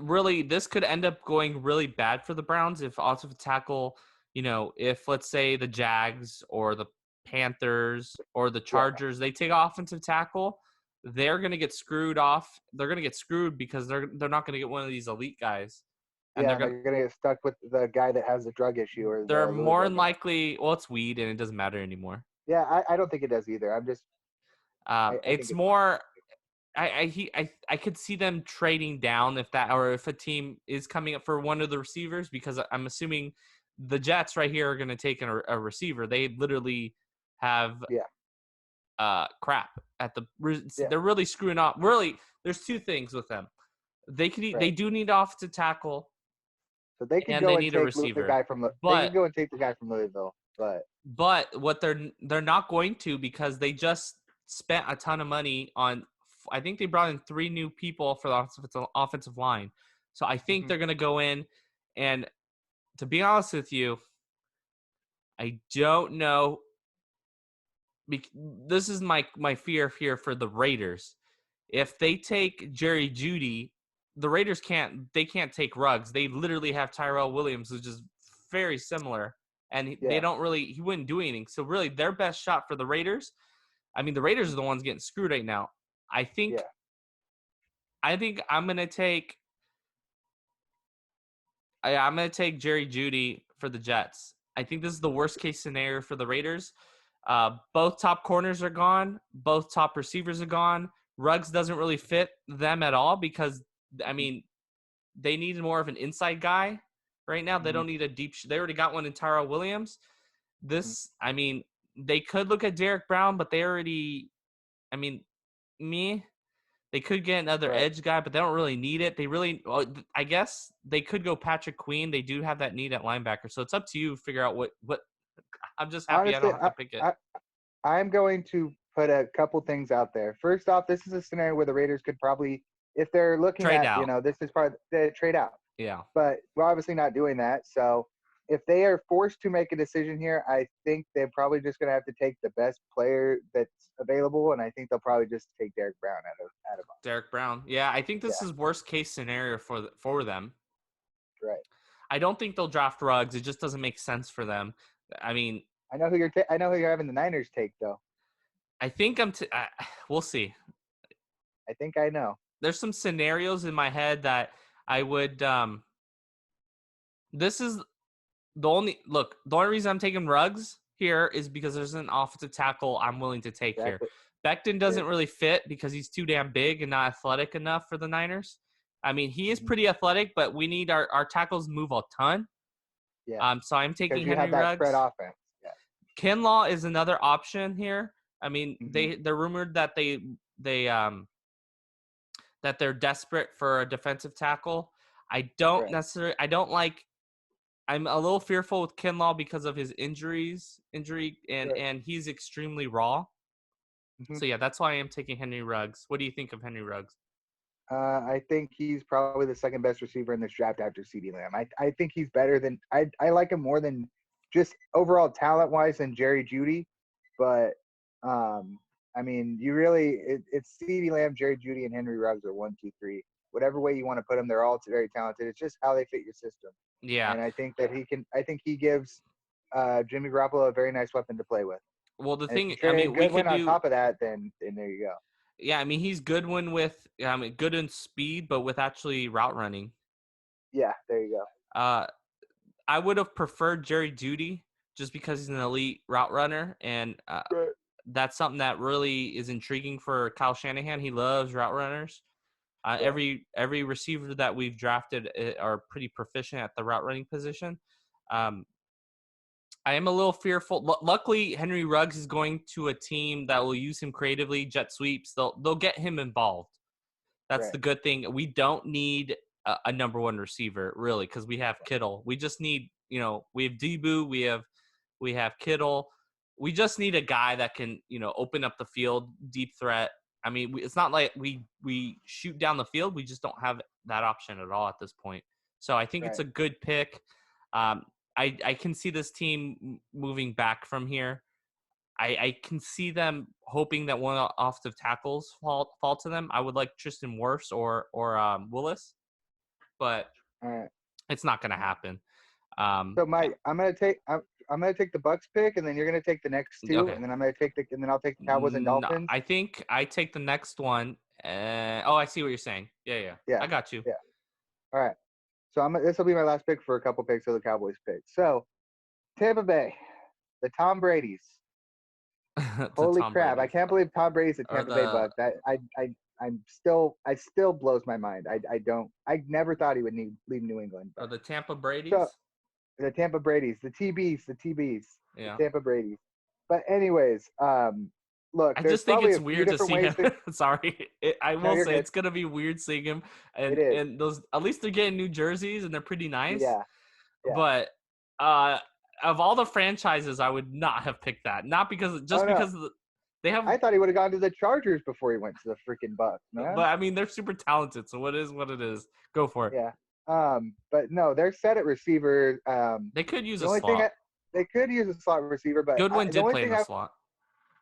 Really, this could end up going really bad for the Browns if offensive tackle, if let's say the Jags or the Panthers or the Yeah, Chargers, they take offensive tackle, they're going to get screwed off. They're going to get screwed because they're not going to get one of these elite guys. And yeah, and they're gonna get stuck with the guy that has the drug issue or they're the more Louisville than guy. likely, well, it's weed and it doesn't matter anymore. Yeah, I don't think it does either. I think It's it's fine. more I could see them trading down if that or if a team is coming up for one of the receivers because I'm assuming the Jets right here are going to take a receiver. They literally have Yeah, crap at yeah, they're really screwing up. Really, there's two things with them. They right. do need offensive tackle So they could and they go and need a take receiver. they could But go and take the guy from Louisville, but what they're not going to because they just spent a ton of money on. I think they brought in 3 new people for the offensive line, so I think mhm. they're going to go in. And to be honest with you, I don't know. This is my fear here for the Raiders. If they take Jerry Judy, the Raiders can't take Ruggs. They literally have Tyrell Williams, which is very similar, and they Yeah, don't really he wouldn't do anything. So really, their best shot for the Raiders. I mean, the Raiders are the ones getting screwed right now. I think yeah. I think I'm gonna take Jerry Judy for the Jets. I think this is the worst case scenario for the Raiders. Both top corners are gone. Both top receivers are gone. Ruggs doesn't really fit them at all because I Mhm, mean they need more of an inside guy right now. They mhm, don't need a deep. They already got one in Tyrell Williams. mhm. I mean, they could look at Derek Brown, but they already. I mean, me. They could get another Right. edge guy, but they don't really need it. They really, I guess they could go Patrick Queen. They do have that need at linebacker, so it's up to you to figure out what. I'm just happy I don't Honestly, have to pick it. I'm going to put a couple things out there. First off, this is a scenario where the Raiders could probably, if they're looking Trade at, out. this is probably the trade out. Yeah. But we're obviously not doing that. So if they are forced to make a decision here, I think they're probably just going to have to take the best player that's available, and I think they'll probably just take Derek Brown out of Derek Brown. Yeah, I think this yeah, is worst case scenario for them. right. I don't think they'll draft Ruggs. It just doesn't make sense for them. I mean, I know who you're having the Niners take though. I think we'll see. I think I know. There's some scenarios in my head that I would. This is the only look. The only reason I'm taking Ruggs here is because there's an offensive tackle I'm willing to take here. Exactly. Becton doesn't really fit because he's too damn big and not athletic enough for the Niners. I mean, he is Mm-hmm. pretty athletic, but we need our tackles move a ton. Yeah. So I'm Because taking you have Henry that spread Ruggs. offense. Yeah. Kinlaw is another option here. I mean, Mm-hmm. they're rumored that that they're desperate for a defensive tackle. I don't Right. necessarily. I don't like. I'm a little fearful with Kinlaw because of his injury, Right. and he's extremely raw. Mm-hmm. So yeah, that's why I am taking Henry Ruggs. What do you think of Henry Ruggs? I think he's probably the second best receiver in this draft after CeeDee Lamb. I think he's better than I like him more than just overall talent wise than Jerry Judy, but I mean it's CeeDee Lamb, Jerry Judy, and Henry Ruggs are 1, 2, 3. Whatever way you want to put them, they're all very talented. It's just how they fit your system, Yeah. and I think that he can. I think he gives Jimmy Garoppolo a very nice weapon to play with. Well, the And if you thing, I trade in mean, we Goodwin could on do. top of that, then there you go. Yeah, I mean, he's good one with. I mean, good in speed, but with actually route running. Yeah, there you go. Uh, I would have preferred Jerry Judy just because he's an elite route runner, and Right. that's something that really is intriguing for Kyle Shanahan. He loves route runners. Right. Every receiver that we've drafted are pretty proficient at the route running position. Um, I am a little fearful. Luckily, Henry Ruggs is going to a team that will use him creatively, jet sweeps. They'll get him involved. That's Right. the good thing. We don't need a number one receiver really because we have Kittle. We just need we have Debo, we have Kittle. We just need a guy that can open up the field, deep threat. I mean, it's not like we shoot down the field. We just don't have that option at all at this point. So I think it's Right. a good pick. Um, I can see this team moving back from here. I can see them hoping that one offensive tackles fall to them. I would like Tristan Wirfs or Willis, but All right. it's not going to happen. So I'm gonna take the Bucks pick, and then you're gonna take the next two, Okay. and then I'll take the Cowboys and No, Dolphins. I think I take the next one. I see what you're saying. Yeah. Yeah. I got you. Yeah. All right. So this will be my last pick for a couple picks of the Cowboys pick. So Tampa Bay, the Tom Brady's. The Holy Tom crap! I Brady's can't believe Tom Brady's a or Tampa Bay the Buck. I still blows my mind. I never thought he would leave New England. or But the Tampa so Brady's. the Tampa Brady's, the Yeah. Tampa Brady's. But anyways, look, I there's just think probably it's a few weird to different see ways him. to. Sorry, I No, will you're say good. it's gonna be weird seeing him, It and is. and those at least they're getting new jerseys and they're pretty nice. Yeah, yeah. But uh, of all the franchises, I would not have picked that. Not because Oh just no, because they have, I thought he would have gone to the Chargers before he went to the freaking Bucks, but man. I mean they're super talented. So what is what it is? Go for it. Yeah. But no, they're set at receiver. They could use The a only thing slot. they could use a slot receiver, but Goodwin the did only play in thing the slot.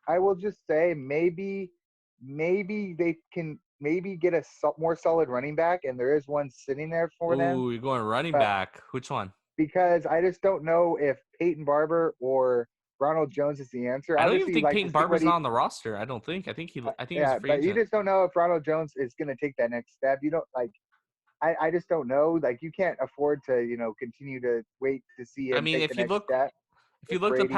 I will just say maybe they can maybe get a more solid running back, and there is one sitting there for them. Ooh, you're going running But back. Which one? because I just don't know if Peyton Barber or Ronald Jones is the answer. I don't even Obviously, you think like to Peyton see what Barber's he. not on the roster. I don't think. I think he was a Yeah, free but you agent. just don't know if Ronald Jones is going to take that next step. You don't like. I just don't know. Like you can't afford to continue to wait to see I him mean, take the next step if you with look Brady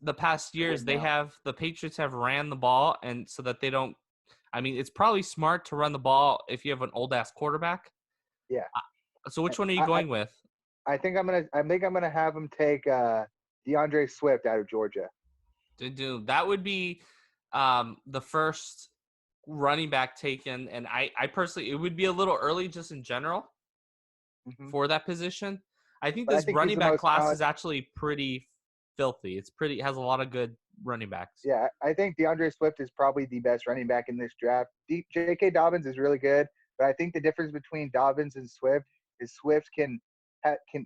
the past years, sitting they out. have the Patriots have ran the ball, and so that they don't. I mean, it's probably smart to run the ball if you have an old ass quarterback. Yeah, So which one are you I, going with? I think I'm gonna have him take DeAndre Swift out of Georgia. To do that would be the first. running back taken, and I personally, it would be a little early just in general Hmm. for that position. I think But I this think he's running the back most class talented. is actually pretty filthy. It has a lot of good running backs. Yeah, I think DeAndre Swift is probably the best running back in this draft. J.K. Dobbins is really good, but I think the difference between Dobbins and Swift is Swift can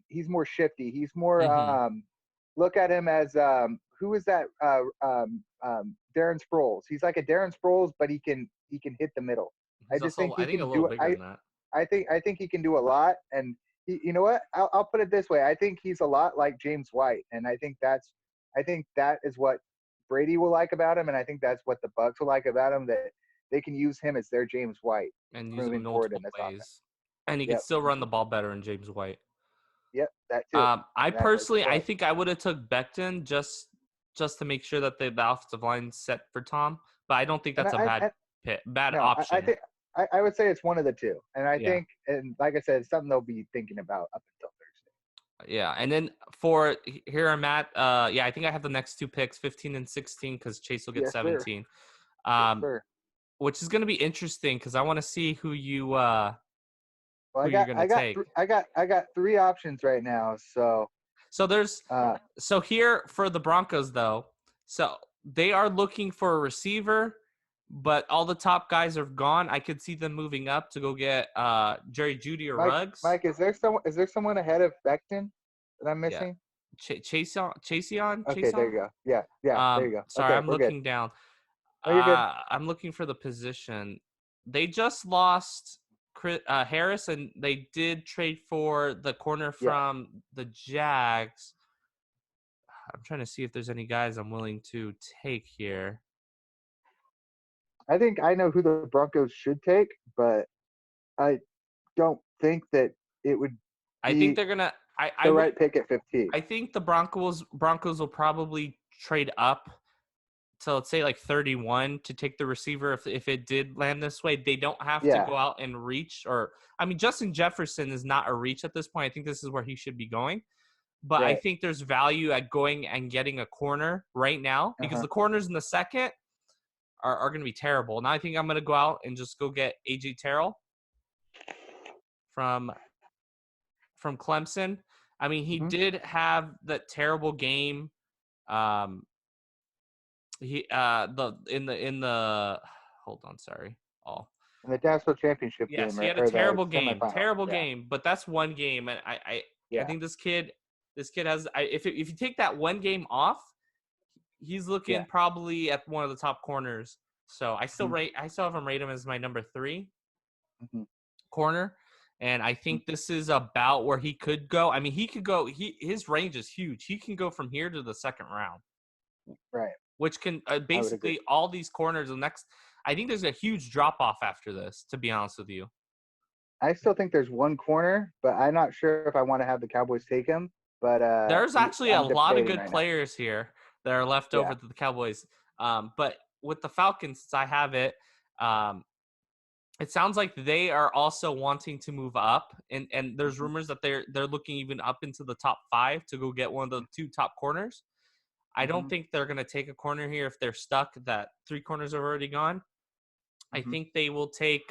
he's more shifty. He's more Hmm. look at him as who is that Darren Sproles. He's like a Darren Sproles, but he can hit the middle. I He's just also, think I he think, a can little do. bigger than that. I think he can do a lot, and you know what? I'll put it this way. I think he's a lot like James White, and I think that is what Brady will like about him, and I think that's what the Bucks will like about him. That they can use him as their James White And use him in moving forward multiple in this offense. ways. And he could Yep. still run Hmm. the ball better than James White. Yep. That too. I And that's personally, I what. think I would have took Becton just to make sure that the offensive line set for Tom. But I don't think And that's a bad no, I option. think I would say it's one of the two. And I Yeah, think, and like I said, it's something they'll be thinking about up until Thursday. yeah. And then for here I'm at, yeah, I think I have the next two picks, 15 and 16, because Chase will get Yes, sir. 17. Yes, Um, sir. which is going to be interesting because I want to see Well, who you're going to take. I got three options right now. So, So there's uh, so here for the Broncos though, so they are looking for a receiver, but all the top guys are gone. I could see them moving up to go get Jerry Judy or Ruggs. Mike, is there someone ahead of Becton that I'm Yeah, missing? Okay, there Chaseon. you go. Yeah, yeah, there you go. Sorry, Okay, I'm we're good. looking down. Oh, you're good. I'm looking for the position. They just lost Harris, and they did trade for the corner Yeah, from the Jags. I'm trying to see if there's any guys I'm willing to take here. I think I know who the Broncos should take, but I don't think that it would I think be they're gonna. I the would. right pick at 15. I think the Broncos will probably trade up to, let's say, like 31 to take the receiver if it did land this way. They don't have to Yeah. go out and reach, or I mean, Justin Jefferson is not a reach at this point. I think this is where he should be going. But I Right. think there's value at going and getting a corner right now Uh because huh. the corners in the second are going to be terrible. Now I think I'm going to go out and just go get AJ Terrell from Clemson. I mean, he Hmm. did have that terrible game. Um, he the in the hold on, sorry. Oh, In the national championship yes, game he had a or the semifinal. terrible Yeah. game. But that's one game, and I Yeah. think this kid has. If you take that one game off, he's Yeah. looking probably at one of the top corners. So Hmm. I still have him rate him as my number 3 Hmm. corner. And I think this is about where he could go. I mean, he could go. His range is huge. He can go from here to the second round, Right. which can I would agree. basically all these corners. The next, I think there's a huge drop off after this. To be honest with you, I still think there's one corner, but I'm not sure if I want to have the Cowboys take him. But there's actually a I'm lot of debating good right now. players here that are left Yeah. over to the Cowboys. But with the Falcons, since I have it, um, it sounds like they are also wanting to move up, and there's Hmm. rumors that they're looking even up into the top 5 to go get one of the two top corners. I don't Hmm. think they're going to take a corner here if they're stuck that 3 corners are already gone. I Hmm. think they will take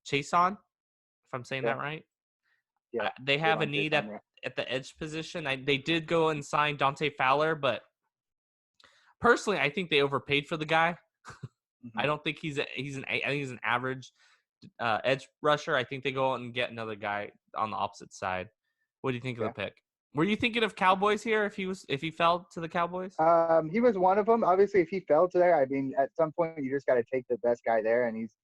Chase on, if I'm saying Yeah. that right. Yeah. They have a Javon Chase need on. Yeah. at the edge position. They did go and sign Dante Fowler, but personally, I think they overpaid for the guy. Hmm. I don't think I think he's an average edge rusher. I think they go out and get another guy on the opposite side. What do you think of the Yeah. pick? Were you thinking of Cowboys here if he fell to the Cowboys? He was one of them. Obviously, if he fell to there, I mean, at some point you just got to take the best guy there, and he's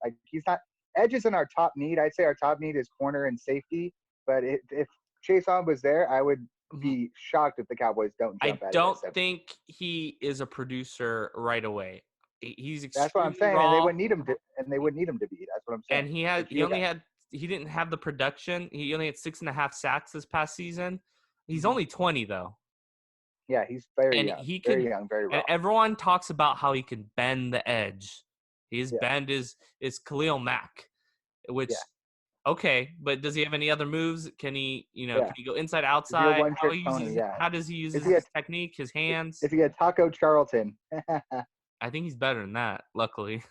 not edge isn't our top need. I'd say our top need is corner and safety. But if Chase On was there, I would Mhm. be shocked if the Cowboys don't I jump at it at don't 17. think he is a producer right away. He's That's what I'm extremely saying, and they raw, wouldn't need him to, and they wouldn't need him to be. That's what I'm saying. and If you, he didn't have the production. He only had 6.5 sacks this past season. He's Mhm. only 20 though, Yeah, he's and he very can. young, very And raw. everyone talks about how he can bend the edge. His Yeah, bend is Khalil Mack, which yeah, okay, but does he have any other moves? yeah. Can he go inside, Is he a outside? one-trick pony? Yeah. How does he use Is he a his technique, his hands? is he a Taco Charlton? I think he's better than that, luckily.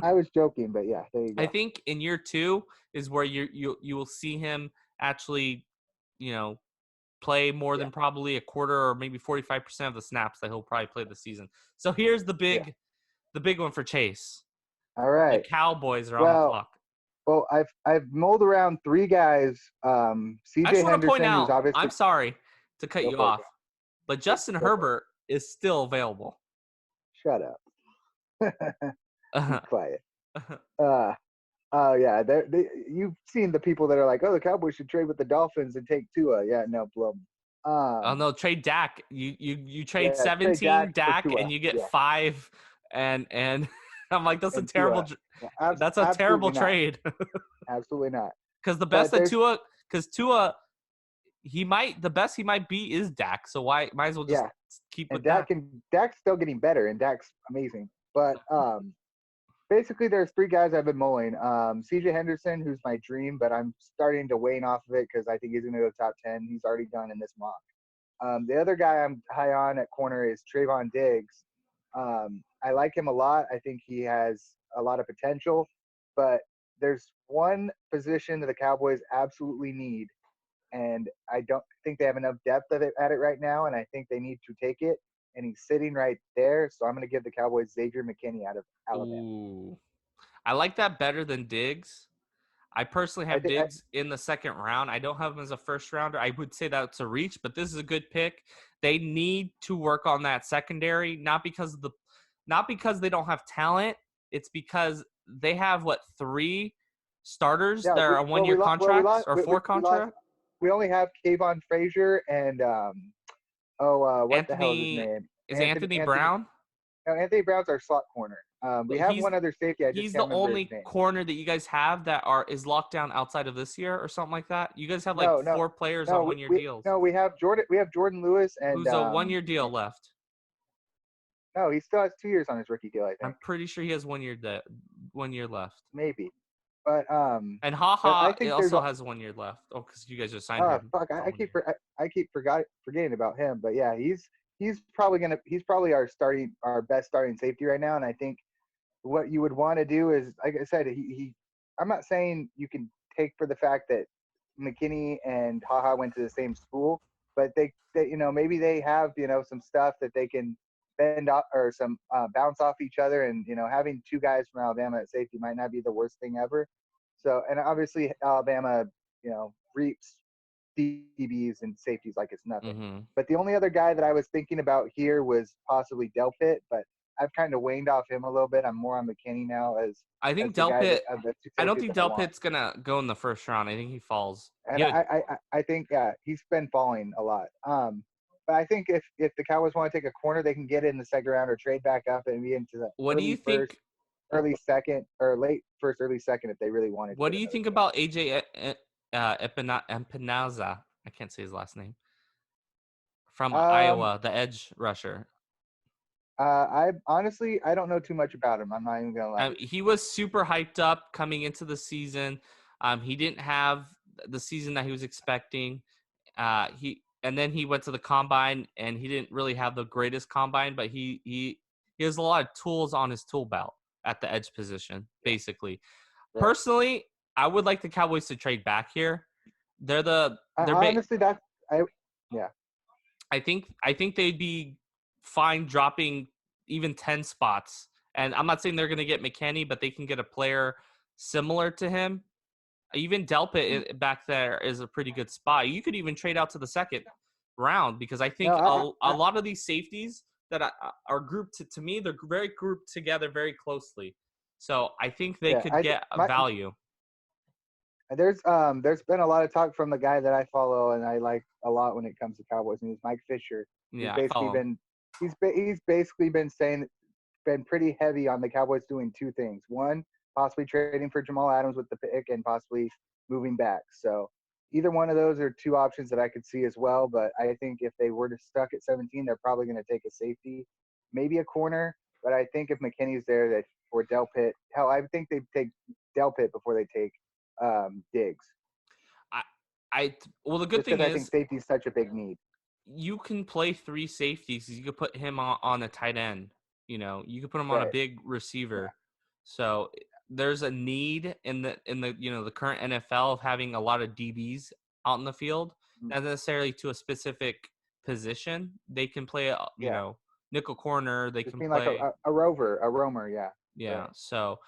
I was joking, but yeah, there you I go. think in year 2 is where you will see him actually, you know, play more Yeah, than probably a quarter or maybe 45% of the snaps that he'll probably play this season. So here's yeah. the big one for Chase. All The right. Cowboys are on the Well, clock. I've mulled around three guys. I just C.J. want to point Henderson, who's out, I'm obviously sorry to cut go you for it, off, but bro. Justin Go for it. Herbert is still available. Shut up. Be quiet. Uh, oh yeah. You've seen the people that are like, oh, the Cowboys should trade with the Dolphins and take Tua. Yeah, no, blow 'em. Oh no, trade Dak. You trade Yeah, trade Dak 17 for Dak Tua. and you get Yeah, 5 and I'm like and Tua. Yeah, that's a terrible absolutely not. trade. Absolutely not. Cuz the best But that there's Tua cuz Tua the best he might be is Dak. So why might as well just yeah, keep and with Dak. Dak's still getting better, and Dak's amazing. But basically there's three guys I've been mulling. CJ Henderson, who's my dream, but I'm starting to wane off of it because I think he's gonna go top 10. He's already done in this mock. The other guy I'm high on at corner is Trayvon Diggs. I like him a lot. I think he has a lot of potential, but there's one position that the Cowboys absolutely need, and I don't think they have enough depth of it at it right now, and I think they need to take it. And he's sitting right there, so I'm going to give the Cowboys Xavier McKinney out of Alabama. Ooh. I like that better than Diggs. I personally I have think Diggs in the second round. I don't have him as a first rounder. I would say that's a reach, but this is a good pick. They need to work on that secondary, not because they don't have talent. It's because they have what, 3 starters yeah. that are on Well, 1-year we contracts lost. or 4 We lost. contract. We only have Kayvon Frazier and what the hell is his Anthony name? is it Anthony Anthony. Brown? No, Anthony Brown's our slot corner. We But have one other safety. I just he's can't the remember his only name. corner that you guys have that is locked down outside of this year or something like that. You guys have like No, no, 4 players no. on 1-year deals. We have Jordan. We have Jordan Lewis and Who's a 1-year deal left? no, he still has 2 years on his rookie deal. I I'm think pretty sure he has 1 year left. maybe, but And I Haha it think there's also a has 1 year left. Oh, because you guys just signed him fuck. for 1 year. I keep forgetting about him. But yeah, he's probably our best starting safety right now. And I think what you would want to do is, like I said, he I'm not saying you can take for the fact that McKinney and Haha went to the same school, but they maybe they have some stuff that they can bend off or some bounce off each other, and having two guys from Alabama at safety might not be the worst thing ever. So, and obviously Alabama reaps DBs and safeties like it's nothing. Mm-hmm. But the only other guy that I was thinking about here was possibly Delpit, but I've kind of waned off him a little bit. I'm more on McKinney now I as think the guy Delpit. that of the two I don't safeties think that I want. Delpit's gonna go in the first round. I think he falls. And He had I think he's been falling a lot. But I think if the Cowboys want to take a corner, they can get it in the second round or trade back up and be into the what do you early first, think? early second, or late first, early second if they really wanted to What get do you another think corner. about AJ Epinaza? I can't say his last name. From Um, Iowa, the edge rusher. I honestly I don't know too much about him. I'm not even gonna lie to you. He was super hyped up coming into the season. He didn't have the season that he was expecting. He went to the combine and he didn't really have the greatest combine, but he has a lot of tools on his tool belt at the edge position, Yeah, basically. right. Personally, I would like the Cowboys to trade back here. They're Honestly, that's I yeah. I think they'd be fine dropping even 10 spots. And I'm not saying they're going to get McKinney, but they can get a player similar to him. Even back there is a pretty good spot. You could even trade out to the second round because I No, think a lot of these safeties that are grouped to me, they're very grouped together very closely. So I think they yeah. could get a value. There's been a lot of talk from the guy that I follow and I like a lot when it comes to Cowboys, and he's Mike Fisher, who's Yeah, I basically follow him. been he's basically been saying been pretty heavy on the Cowboys doing two things. One, possibly trading for Jamal Adams with the pick and possibly moving back. So either one of those are two options that I could see as well. But I think if they were to stuck at 17, they're probably going to take a safety, maybe a corner. But I think if McKinney's there, that or Delpit, hell, I think they take Delpit before they take Diggs, I, well, the good just thing because I think is safety is such a big need. you can play 3 safeties. You could put him on a tight end. You could put him on a Right. big Yeah. receiver. So there's a need in the the current NFL of having a lot of DBs out in the field, Mhm. not necessarily to a specific position. They can play, Yeah, nickel corner. They just can being like play, a rover, a roamer. Yeah, yeah. right. So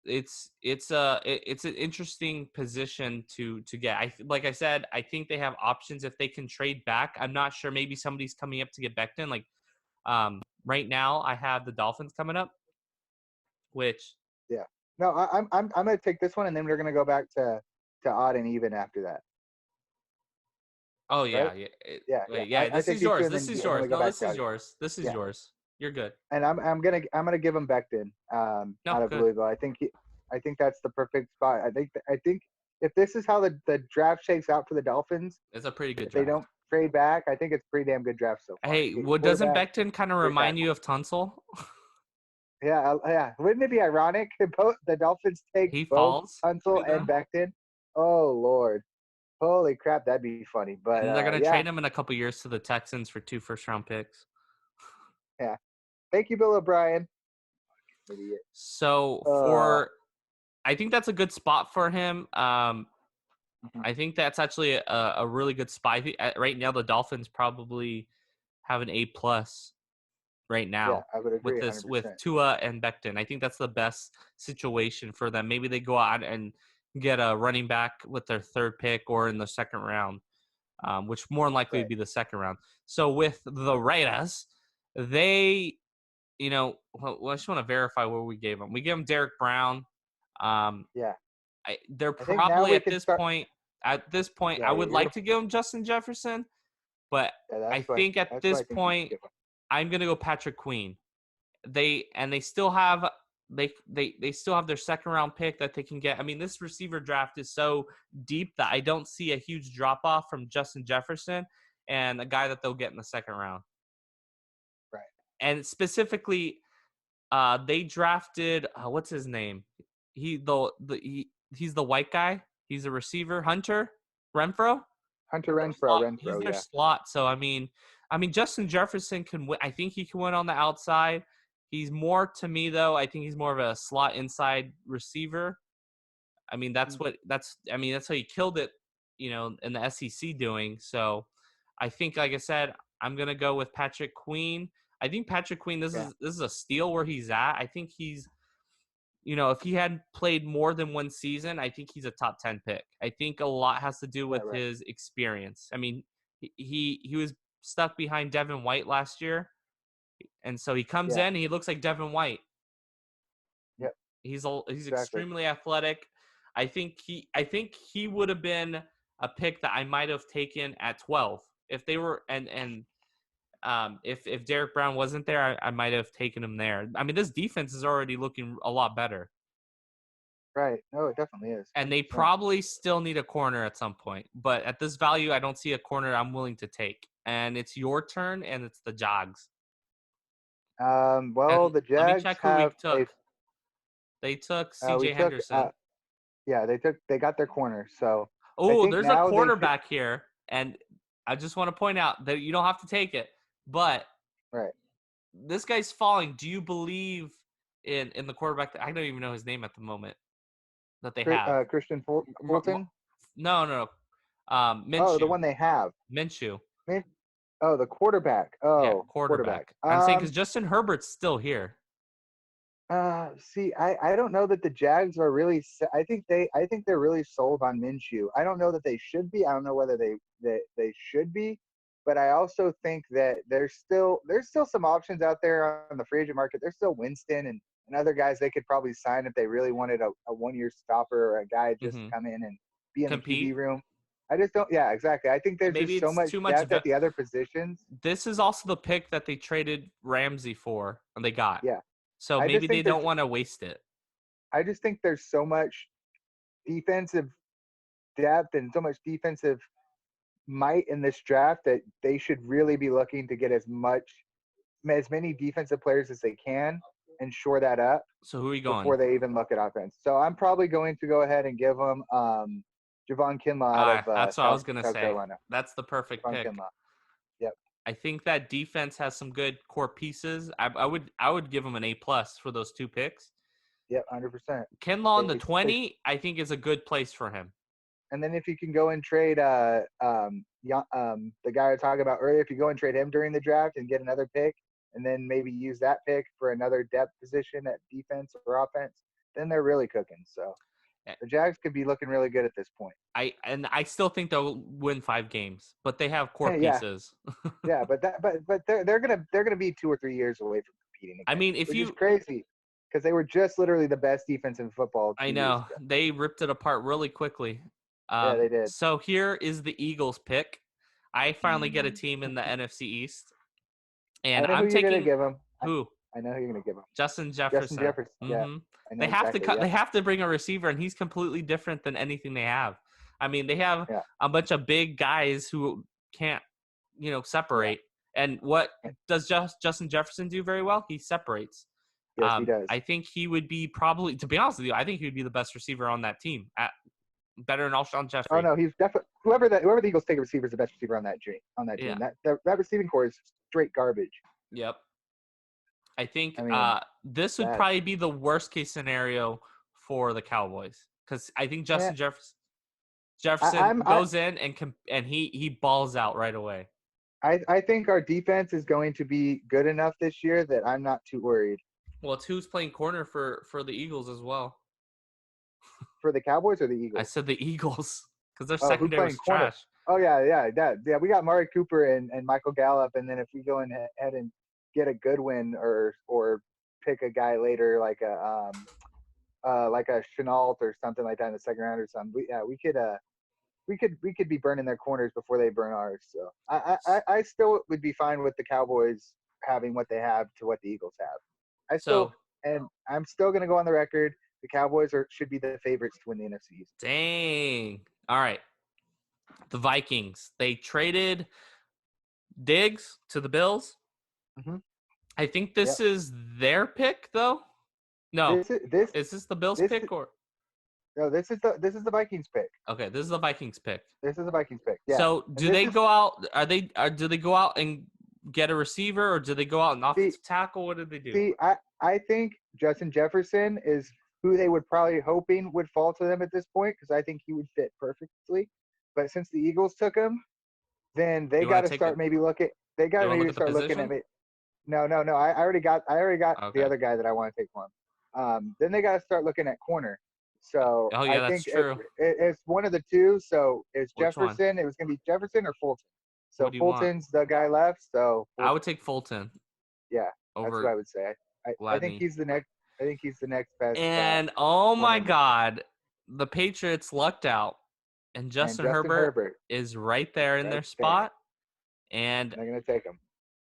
it's an interesting position to get. Like I said, I think they have options if they can trade back. I'm not sure. Maybe somebody's coming up to get Becton. Like right now, I have the Dolphins coming up, which Yeah. No, I'm gonna take this one, and then we're gonna go back to odd and even after that. oh Right? yeah, yeah. Yeah, yeah. Wait, yeah. I This take is these two, yours. and This then is and then yours. we go No, back this to is odd. yours. This is Yeah. yours. You're good. And I'm gonna give him Becton No, out of good. Louisville. I think that's the perfect spot. I think if this is how the draft shakes out for the Dolphins, It's a pretty good if they draft. don't trade back, I think it's a pretty damn good draft so far. Hey, You get your what doesn't quarterback, Becton kind of your remind you tackle. of Tunsil? Yeah, yeah. Wouldn't it be ironic if both the Dolphins take He both falls Tunsil to and them, Becton? Oh Lord, holy crap, that'd be funny. But and they're gonna yeah, trade him in a couple years to the Texans for 2 first-round picks. yeah. Thank you, Bill O'Brien. Idiot. So Uh, for, I think that's a good spot for him. mhm. I think that's actually a really good spot. I think, right now the Dolphins probably have an A+ right Yeah, now I would with agree this with 100%. Tua and Becton. I think that's the best situation for them. Maybe they go out and get a running back with their third pick or in the second round, which more than likely would Right. be the second round. So with the Raiders, they, I just want to verify where we gave them. We gave them Derek Brown. Um, Yeah. they're I think now probably we at can this start. point. At this point, Yeah, I yeah. would like to give them Justin Jefferson, but Yeah, I think at that's what this I think you should point, give them. I'm gonna go Patrick Queen. They still have they still have their second round pick that they can get. I mean, this receiver draft is so deep that I don't see a huge drop off from Justin Jefferson and a guy that they'll get in the second round. Right. And specifically, they drafted what's his name? He's the white guy. He's a receiver, Hunter Renfro. Hunter He's Renfro. their Yeah. slot. So I mean, Justin Jefferson can win. I think he can win on the outside. He's more to me though. I think he's more of a slot inside receiver. I mean, Mm. that's how he killed it, in the SEC doing. So I think, like I said, I'm gonna go with Patrick Queen. I think Patrick Queen. This Yeah. is this is a steal where he's at. I think if he had played more than one season, I think he's a top 10 pick. I think a lot has to do with Right. Right. his experience. I mean, he was stuck behind Devin White last year, and so he comes Yeah. in and he looks like Devin White. Yep. He's Exactly. extremely athletic. I think he would have been a pick that I might have taken at 12 if they were and if Derek Brown wasn't there, I might have taken him there. I mean, this defense is already looking a lot better. Right. No, it definitely is. And they 100%. probably still need a corner at some point. But at this value, I don't see a corner I'm willing to take. And it's your turn, and it's the Jogs. Well, And the let me Jags check who we have a. took. They took We C.J. took. Henderson. Yeah, they got their corner. So I Oh, think there's a now they should. quarterback here, and I just want to point out that you don't have to take it, but Right. this guy's falling. Do you believe in the quarterback? I don't even know his name at the moment that they have. Christian M- m- Fulton. no, no, no. Oh, the Minshew. one they have. Minshew. Min- Oh, the quarterback. Yeah, Oh, quarterback. quarterback. I'm saying because Justin Herbert's still here. See, I don't know that the Jags are really. I think they're really sold on Minshew. I don't know that they should be. I don't know whether they should be, but I also think that there's still some options out there on the free agent market. There's still Winston and other guys they could probably sign if they really wanted a 1 year stopper or a guy just to Hmm. come in and be in the Compete. QB room. I just don't. Yeah, exactly. I think there's Maybe just so it's much too much. depth at the other positions. This is also the pick that they traded Ramsey for, and they got. Yeah, So I maybe just they think don't want to waste it. there's so much defensive depth and so much defensive might in this draft that they should really be looking to get as many defensive players as they can and shore that up So who are you before going? they even look at offense. So I'm probably going to go ahead and give them Javon Kinlaw out of That's what I was gonna South say. Carolina. That's the perfect Javon pick. Kinlaw. Yep. I think that defense has some good core pieces. I would give them an A+ for those two picks. Yep, 100%. Kinlaw in the They 20, I think, is a good place for him. And then if you can go and trade the guy I was talking about earlier, if you go and trade him during the draft and get another pick, and then maybe use that pick for another depth position at defense or offense, then they're really cooking. So Eh, the Jags could be looking really good at this point. I still think they'll win 5 games, but they have core Yeah, pieces. yeah, but they're gonna be 2 or 3 years away from competing I again, mean, if which is you crazy because they were just literally the best defense in football I 2 years know ago. they ripped it apart really quickly. Yeah, they did. So here is the Eagles pick. I finally get a Mm. team in the NFC East, I and know who I'm you're gonna taking give them. who? I know who you're gonna give them. Justin Justin Jefferson. Jefferson. Yeah, hmm I know They have to exactly. cut. Yep. They have to bring a receiver, and he's completely different than anything they have. I mean, they have Yeah. a bunch of big guys who can't, Yeah. separate. And what does Justin Jefferson do very well? He separates. Yes, he does. I think he would be probably, to be honest with you, I think he would be the best receiver on that team, better than Alshon Oh Jeffrey. no, he's definitely whoever the Eagles take a receiver is the best receiver on that team. Yeah. That receiving core is straight garbage. Yep. I think I mean, this would bad. probably be the worst case scenario for the Cowboys because I think Yeah, Justin Jefferson I, Jefferson I'm goes in and he balls out right away. I think our defense is going to be good enough this year that I'm not too worried. Well, it's who's playing corner for the Eagles as well. For the Cowboys or the I Eagles? said the Eagles because their Oh, who secondary playing was corner? trash. Oh yeah. We got Mari Cooper and Michael Gallup, and then if we go ahead and get a good win or pick a guy later like a Chenault or something like that in the second round or something, we could be burning their corners before they burn ours. So I still would be fine with the Cowboys having what they have to what the Eagles have. So I'm still gonna go on the record. The Cowboys should be the favorites to win the NFC East. dang. All right. The Vikings. They traded Diggs to the Bills. Mm-hmm. I think this Yep. is their pick though. No. This is this Is this the Bills this pick or no this is the Vikings pick. okay, this is the Vikings pick. This is the Vikings pick. Yeah. So And do this they is go out? Do they go out and get a receiver, or do they go out and see offensive tackle? What did they do? see I think Justin Jefferson is who they would probably hoping would fall to them at this point because I think he would fit perfectly. But since the Eagles took him, then they You got want to to take it? start maybe looking. They got You to want to look maybe at the start looking at position? me. No. I already got the Okay. other guy that I want to take for him. Then they got to start looking at corner. So Oh I yeah, that's think true. it's one of the two. So it's Which one? Jefferson. It was going to be Jefferson or Fulton. What So do you want? Fulton's the guy left. So I would Fulton. take Fulton Yeah, that's what over I would say. I think Gladney. he's the next. I think he's the next best And oh my corner in the God, the Patriots lucked out, and and Justin Justin Herbert Herbert is right there in right their there. spot, and They're going to take him.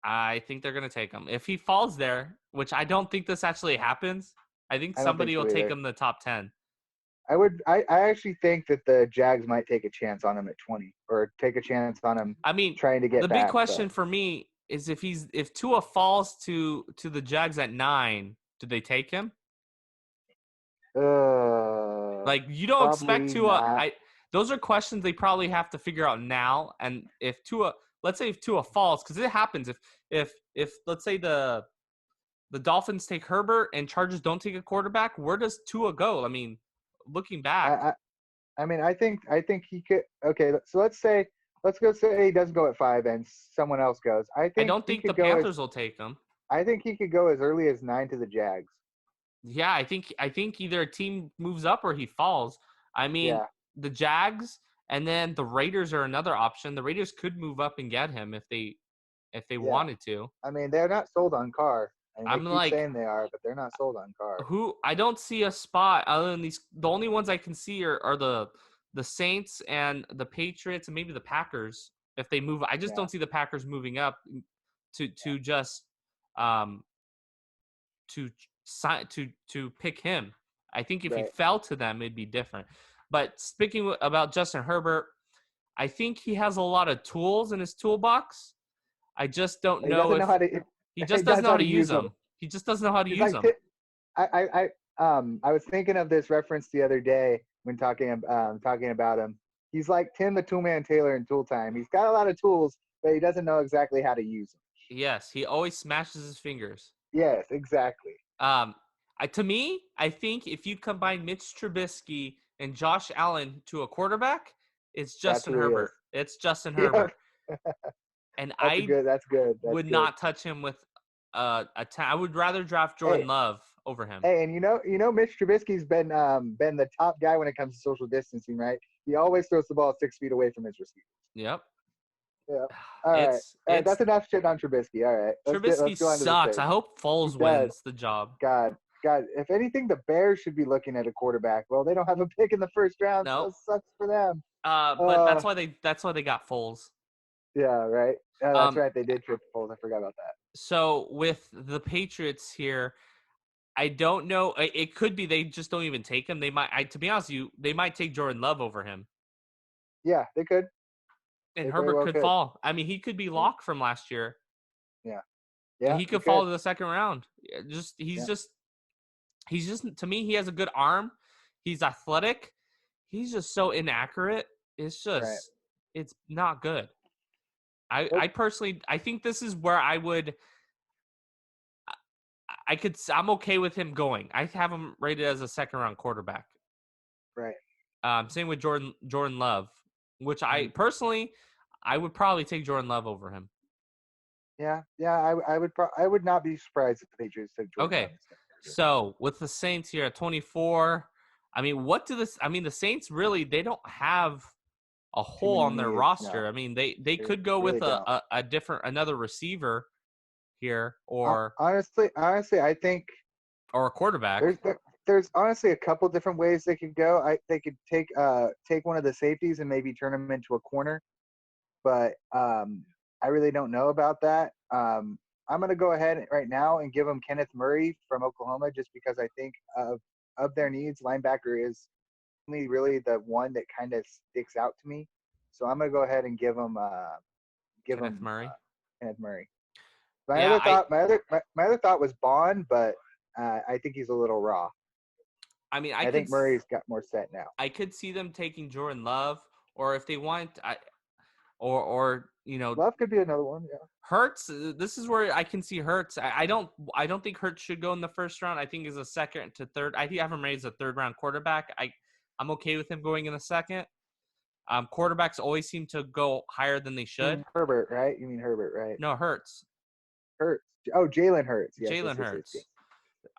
I think they're gonna take him. If he falls there, which I don't think this actually happens, I think I don't think somebody will so take either. him in the top 10. I actually think that the Jags might take a chance on him at 20 or take a chance on him I mean, trying to the get big back. But question for me is if Tua falls to the Jags at 9, do they take him? Like you don't expect probably Tua. not. Those are questions they probably have to figure out now. And if Tua, let's say if Tua falls, because it happens if let's say the Dolphins take Herbert and Chargers don't take a quarterback, where does Tua go? I mean, looking I, back, I I mean I think he could. Okay, so let's go say he doesn't go at 5 and someone else goes. I I think don't he think the could go as Panthers will take him. I think he could go as early as 9 to the Jags. Yeah, I think either a team moves up or he falls. I mean, Yeah, the Jags and then the Raiders are another option. The Raiders could move up and get him if they yeah. wanted to. I mean they're not sold on Carr. I mean they I'm keep like, saying they are, but they're not sold on Carr. who I don't see a spot other than these. The only ones I can see are the Saints and the Patriots and maybe the Packers if they move. I just Yeah, don't see the Packers moving up to just um to sign to pick him. I think if he right. fell to them, it'd be different. But speaking about Justin Herbert, I think he has a lot of tools in his toolbox. I just don't He know doesn't know if how to. he He just doesn't does know how how to to use use them. them. He just doesn't know how to He's use like them. I was thinking of this reference the other day when talking about him. He's like Tim the Toolman Taylor in Tool Time. He's got a lot of tools, but he doesn't know exactly how to use them. Yes, he always smashes his fingers. Yes, exactly. Um, To me, I think if you combine Mitch Trubisky and Josh Allen to a quarterback, it's That's Justin who he is. Herbert. It's Justin Yeah, Herbert, and that's a I good. That's good. That's would good. not touch him with I would rather draft Hey, Jordan Love over him. hey, and Mitch Trubisky's been the top guy when it comes to social distancing, right? He always throws the ball 6 feet away from his receiver. Yep. Yeah. All right. It's All right. it's That's enough shit on Trubisky. All right. Trubisky Let's go on to the sucks. I Saints. hope He Foles does. wins the job. God. God. If anything, the Bears should be looking at a quarterback. Well, they don't have a pick in the first round, so No. it sucks for them. But Uh. that's why they got Foles. Yeah. Right. Yeah, that's Um, right. They did trip Foles. I forgot about that. so with the Patriots here, I don't know. It could be they just don't even take him. They might. To be honest with you, they might take Jordan Love over him, Yeah, they could. and They very Herbert well could could. fall. I mean, he could be locked from last year. Yeah. And Yeah. he He could fall could. to the second round. Yeah. He's just to me. He has a good arm. He's athletic. He's just so inaccurate. It's Right. just it's not good. I Nope. personally I think this is where I'm okay with him going. I have him rated as a second round quarterback. Right. Same with Jordan Love, which I Mhm. personally I would probably take Jordan Love over him. Yeah. Yeah. I would not be surprised if the Patriots took Jordan Okay, Love instead. so with the Saints here at 24, I mean, the Saints really they don't have a Too hole many on their needs. No, roster. I mean, they they could go really with don't. a different another receiver here or Honestly, I think a quarterback. there's there's honestly a couple different ways they could go. They could take one of the safeties and maybe turn him into a corner, but I really don't know about that. I'm gonna go ahead right now and give them Kenneth Murray from Oklahoma just because I think of their needs, linebacker is only really the one that kind of sticks out to me. So I'm gonna go ahead and give Kenneth him Murray. Kenneth Murray. Yeah, My other thought was Bond, but I think he's a little raw. I mean, I think Murray's got more set now. I could see them taking Jordan Love, or if they want, or Love could be another one. Yeah. Hurts. This is where I can see Hurts. I don't think Hurts should go in the first round. I think is a second to third. I think I have him raised as a third round quarterback. I'm okay with him going in the second. Quarterbacks always seem to go higher than they You should. mean Herbert, right? You mean Herbert, right? No, Hurts. Hurts. Oh, Jalen Hurts. Yes, Jalen yes. Hurts.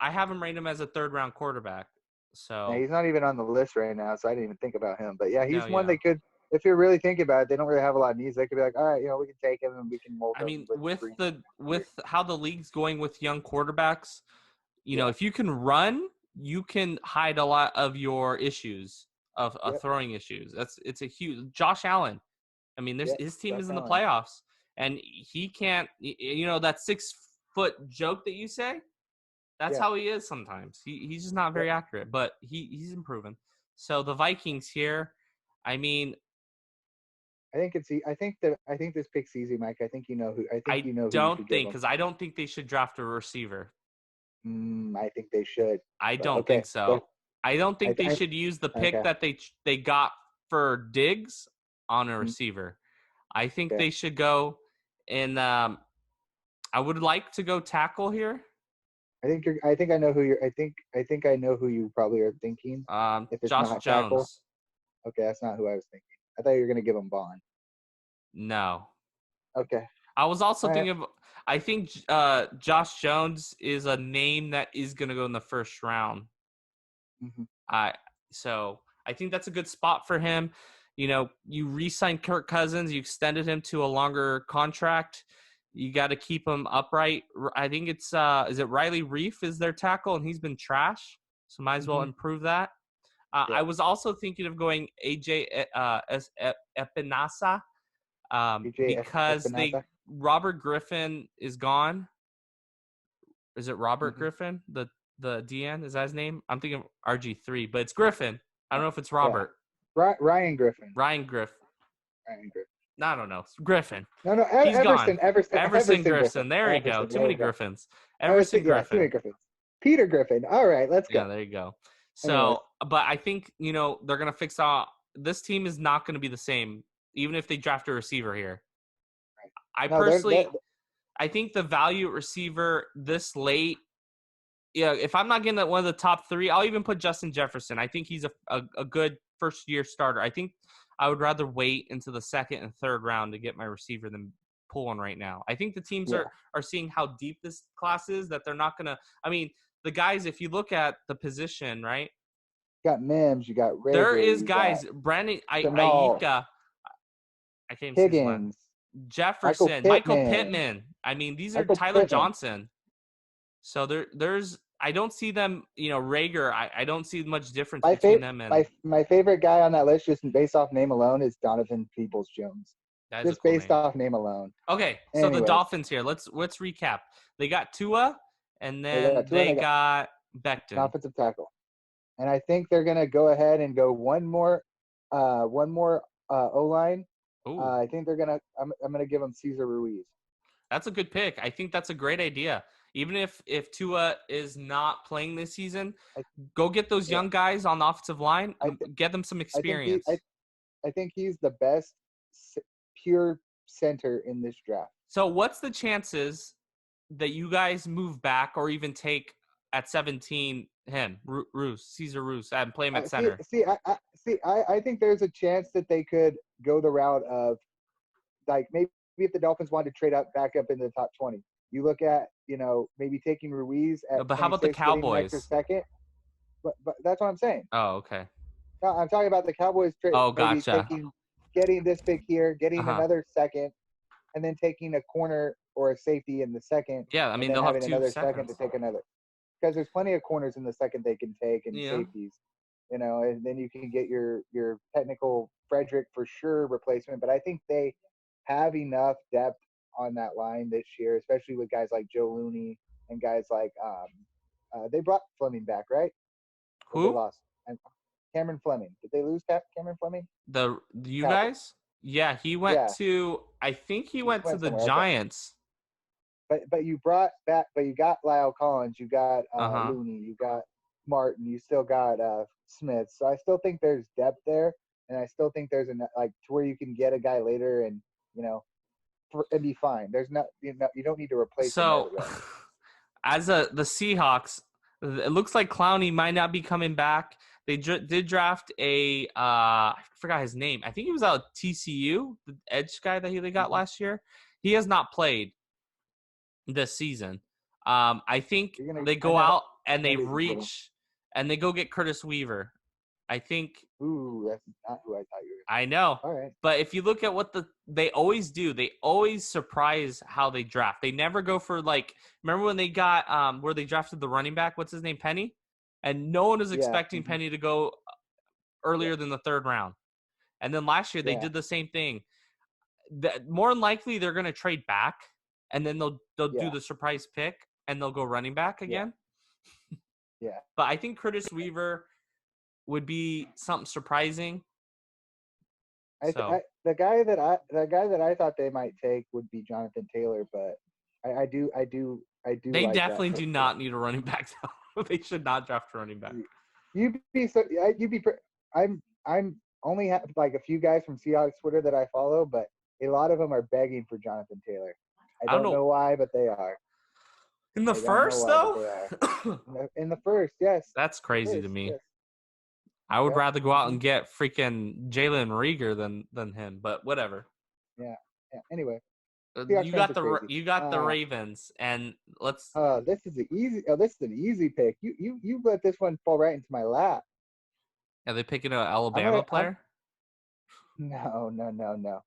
I have him rate him as a third round quarterback. Yeah, So he's not even on the list right now, so I didn't even think about him. But yeah, no, he's one yeah. they could. If you're really thinking about it, they don't really have a lot of needs. They could be like, all right, we can take him and we can mold I him mean, with green. with how the league's going with young quarterbacks, Yeah. if you can run, you can hide a lot of your issues of Yep. throwing issues. It's a huge Josh Allen. I mean, Yep. his team Josh is in the Allen. playoffs, and he can't. That 6 foot joke that you say, that's Yeah. how he is sometimes. He's just not very Yep. accurate, but he's improving. So the Vikings here, I mean, I think this pick's easy, Mike. I Who you should give them. I don't think they should draft a receiver. I think they should. I But don't okay. think so. I don't think they I should use the pick okay. that they got for Diggs on a Mhm. receiver. I think Okay. they should go and I would like to go tackle here. I think I know who you're. I think I know who you probably are thinking. If it's Josh not tackle, Jones. okay, that's not who I was thinking. I thought you were gonna give him Bond. No. Okay. I was also All right. thinking of I think Josh Jones is a name that is going to go in the first round. Mm-hmm. So I think that's a good spot for him. You re-signed Kirk Cousins, you extended him to a longer contract. You got to keep him upright. I think it's is it Riley Reef is their tackle, and he's been trash. So might as well Mm-hmm. improve that. Yeah. I was also thinking of going AJ Epinasa AJ because Epinasa. Robert Griffin is gone. Is it Robert Mm-hmm. Griffin? The DN is that his name? I'm thinking RG3, but it's Griffin. I don't know if it's Yeah. Robert. Ryan Griffin. Ryan Griff. Ryan Griffin. I don't know. Griffin. No, He's gone. Everson Griffin. Griffin. There you go. Everson. Too There many you go. Griffins. Everson Yeah, too many Griffin. Griffins. Peter Griffin. All right, let's Yeah, go. there you go. Anyways. So, but I think, they're going to fix all. This team is not going to be the same, even if they draft a receiver here. Right. No, I think the value at receiver this late yeah, if I'm not getting at one of the top 3, I'll even put Justin Jefferson. I think he's a good first year starter. I think I would rather wait into the second and third round to get my receiver than pull one right now. I think the teams Yeah, are seeing how deep this class is that they're not gonna. I mean, the guys, if you look at the position, right, you got Mims, you got there Rager, is you got guys. Brandon Chenault, Ayika. I can't even see his last. Higgins, Michael Jefferson, Michael Pittman, Pittman. I mean, these are Michael Tyler Pittman. Johnson. So there's I don't see them, Rager. I don't see much difference My between favorite, them my and my favorite guy on that list, just based off name alone, is Donovan Peoples-Jones. that is a Just cool based name. off name alone. Okay, so the Anyways, Dolphins here. Let's recap. They got Tua, and they got then two and they they got got an Becton. offensive tackle, and I think they're gonna go ahead and go one more O line. Ooh, I think they're gonna. I'm gonna give them Cesar Ruiz. that's a good pick. I think that's a great idea. Even if Tua is not playing this season, I, go get those yeah, young guys on the offensive line. I th- Get them some I think he experience. I think he's the best pure center in this draft. So what's the chances that you guys move back or even take at 17 him, Roos, Caesar Roos, and play him at See, center? see, I think there's a chance that they could go the route of like maybe if the Dolphins wanted to trade up back up into the top 20. You look at maybe taking Ruiz at But how about the 26, getting an extra Cowboys? second. But that's what I'm saying. Oh, okay. No, I'm talking about the Cowboys trade. Oh, Maybe gotcha. getting this pick here, getting Uh-huh. another second, and then taking a corner or a safety in the second, Yeah, I and mean, then they'll have having two another second to seconds. take another. Because there's plenty of corners in the second they can take and Yeah. safeties, and then you can get your technical Frederick for sure replacement. But I think they have enough depth on that line this year, especially with guys like Joe Looney and guys like they brought Fleming back, right? Or they Who? lost. And Cameron Fleming. Did they lose Cameron Fleming? The you Cowboys. guys? Yeah, he went Yeah, to I think he he went to went the somewhere. Okay, Giants. but you brought back, but you got Lyle Collins, you got Uh-huh. Looney, you got Martin, you still got Smith. So I still think there's depth there, and I still think there's like to where you can get a guy later and you know and be fine. There's not you don't need to replace him right So away. as the Seahawks, it looks like Clowney might not be coming back. They did draft I forgot his name. I think he was out of TCU, the edge guy that they got Mm-hmm. last year. He has not played this season. I think You're gonna they I go know out and I know they that you get him. reach and they go get Curtis Weaver. I think Ooh, that's not who I thought you I know. were. All right. But if you look at what they always do, they always surprise how they draft. They never go for remember when they got where they drafted the running back, what's his name, Penny? And no one was Yeah. expecting Mm-hmm. Penny to go Yeah. earlier than the third round. And then last year they Yeah. did the same thing. More than likely they're going to trade back and then they'll do Yeah. the surprise pick and they'll go running back Yeah. again. Yeah. But I think Curtis Weaver would be something surprising. So The guy that I thought they might take would be Jonathan Taylor, but I do they like that definitely pick do too. not need a running back. They should not draft a running back. You'd be so you'd be. I'm only have like a few guys from Seahawks Twitter that I follow, but a lot of them are begging for Jonathan Taylor. I I don't don't know. know why, but they are. In the I don't know first, why, but though, they are. In the first, yes, that's the crazy to first, me. yes, I would yep, rather go out and get freaking Jalen Rieger than him, but whatever. yeah, yeah. Anyway, Seahawks fans are crazy. You got the Ravens, and let's. This is an easy. Oh, this is an easy pick. You let this one fall right into my lap. Are they picking an I'm Alabama gonna. player? No, no, no, no.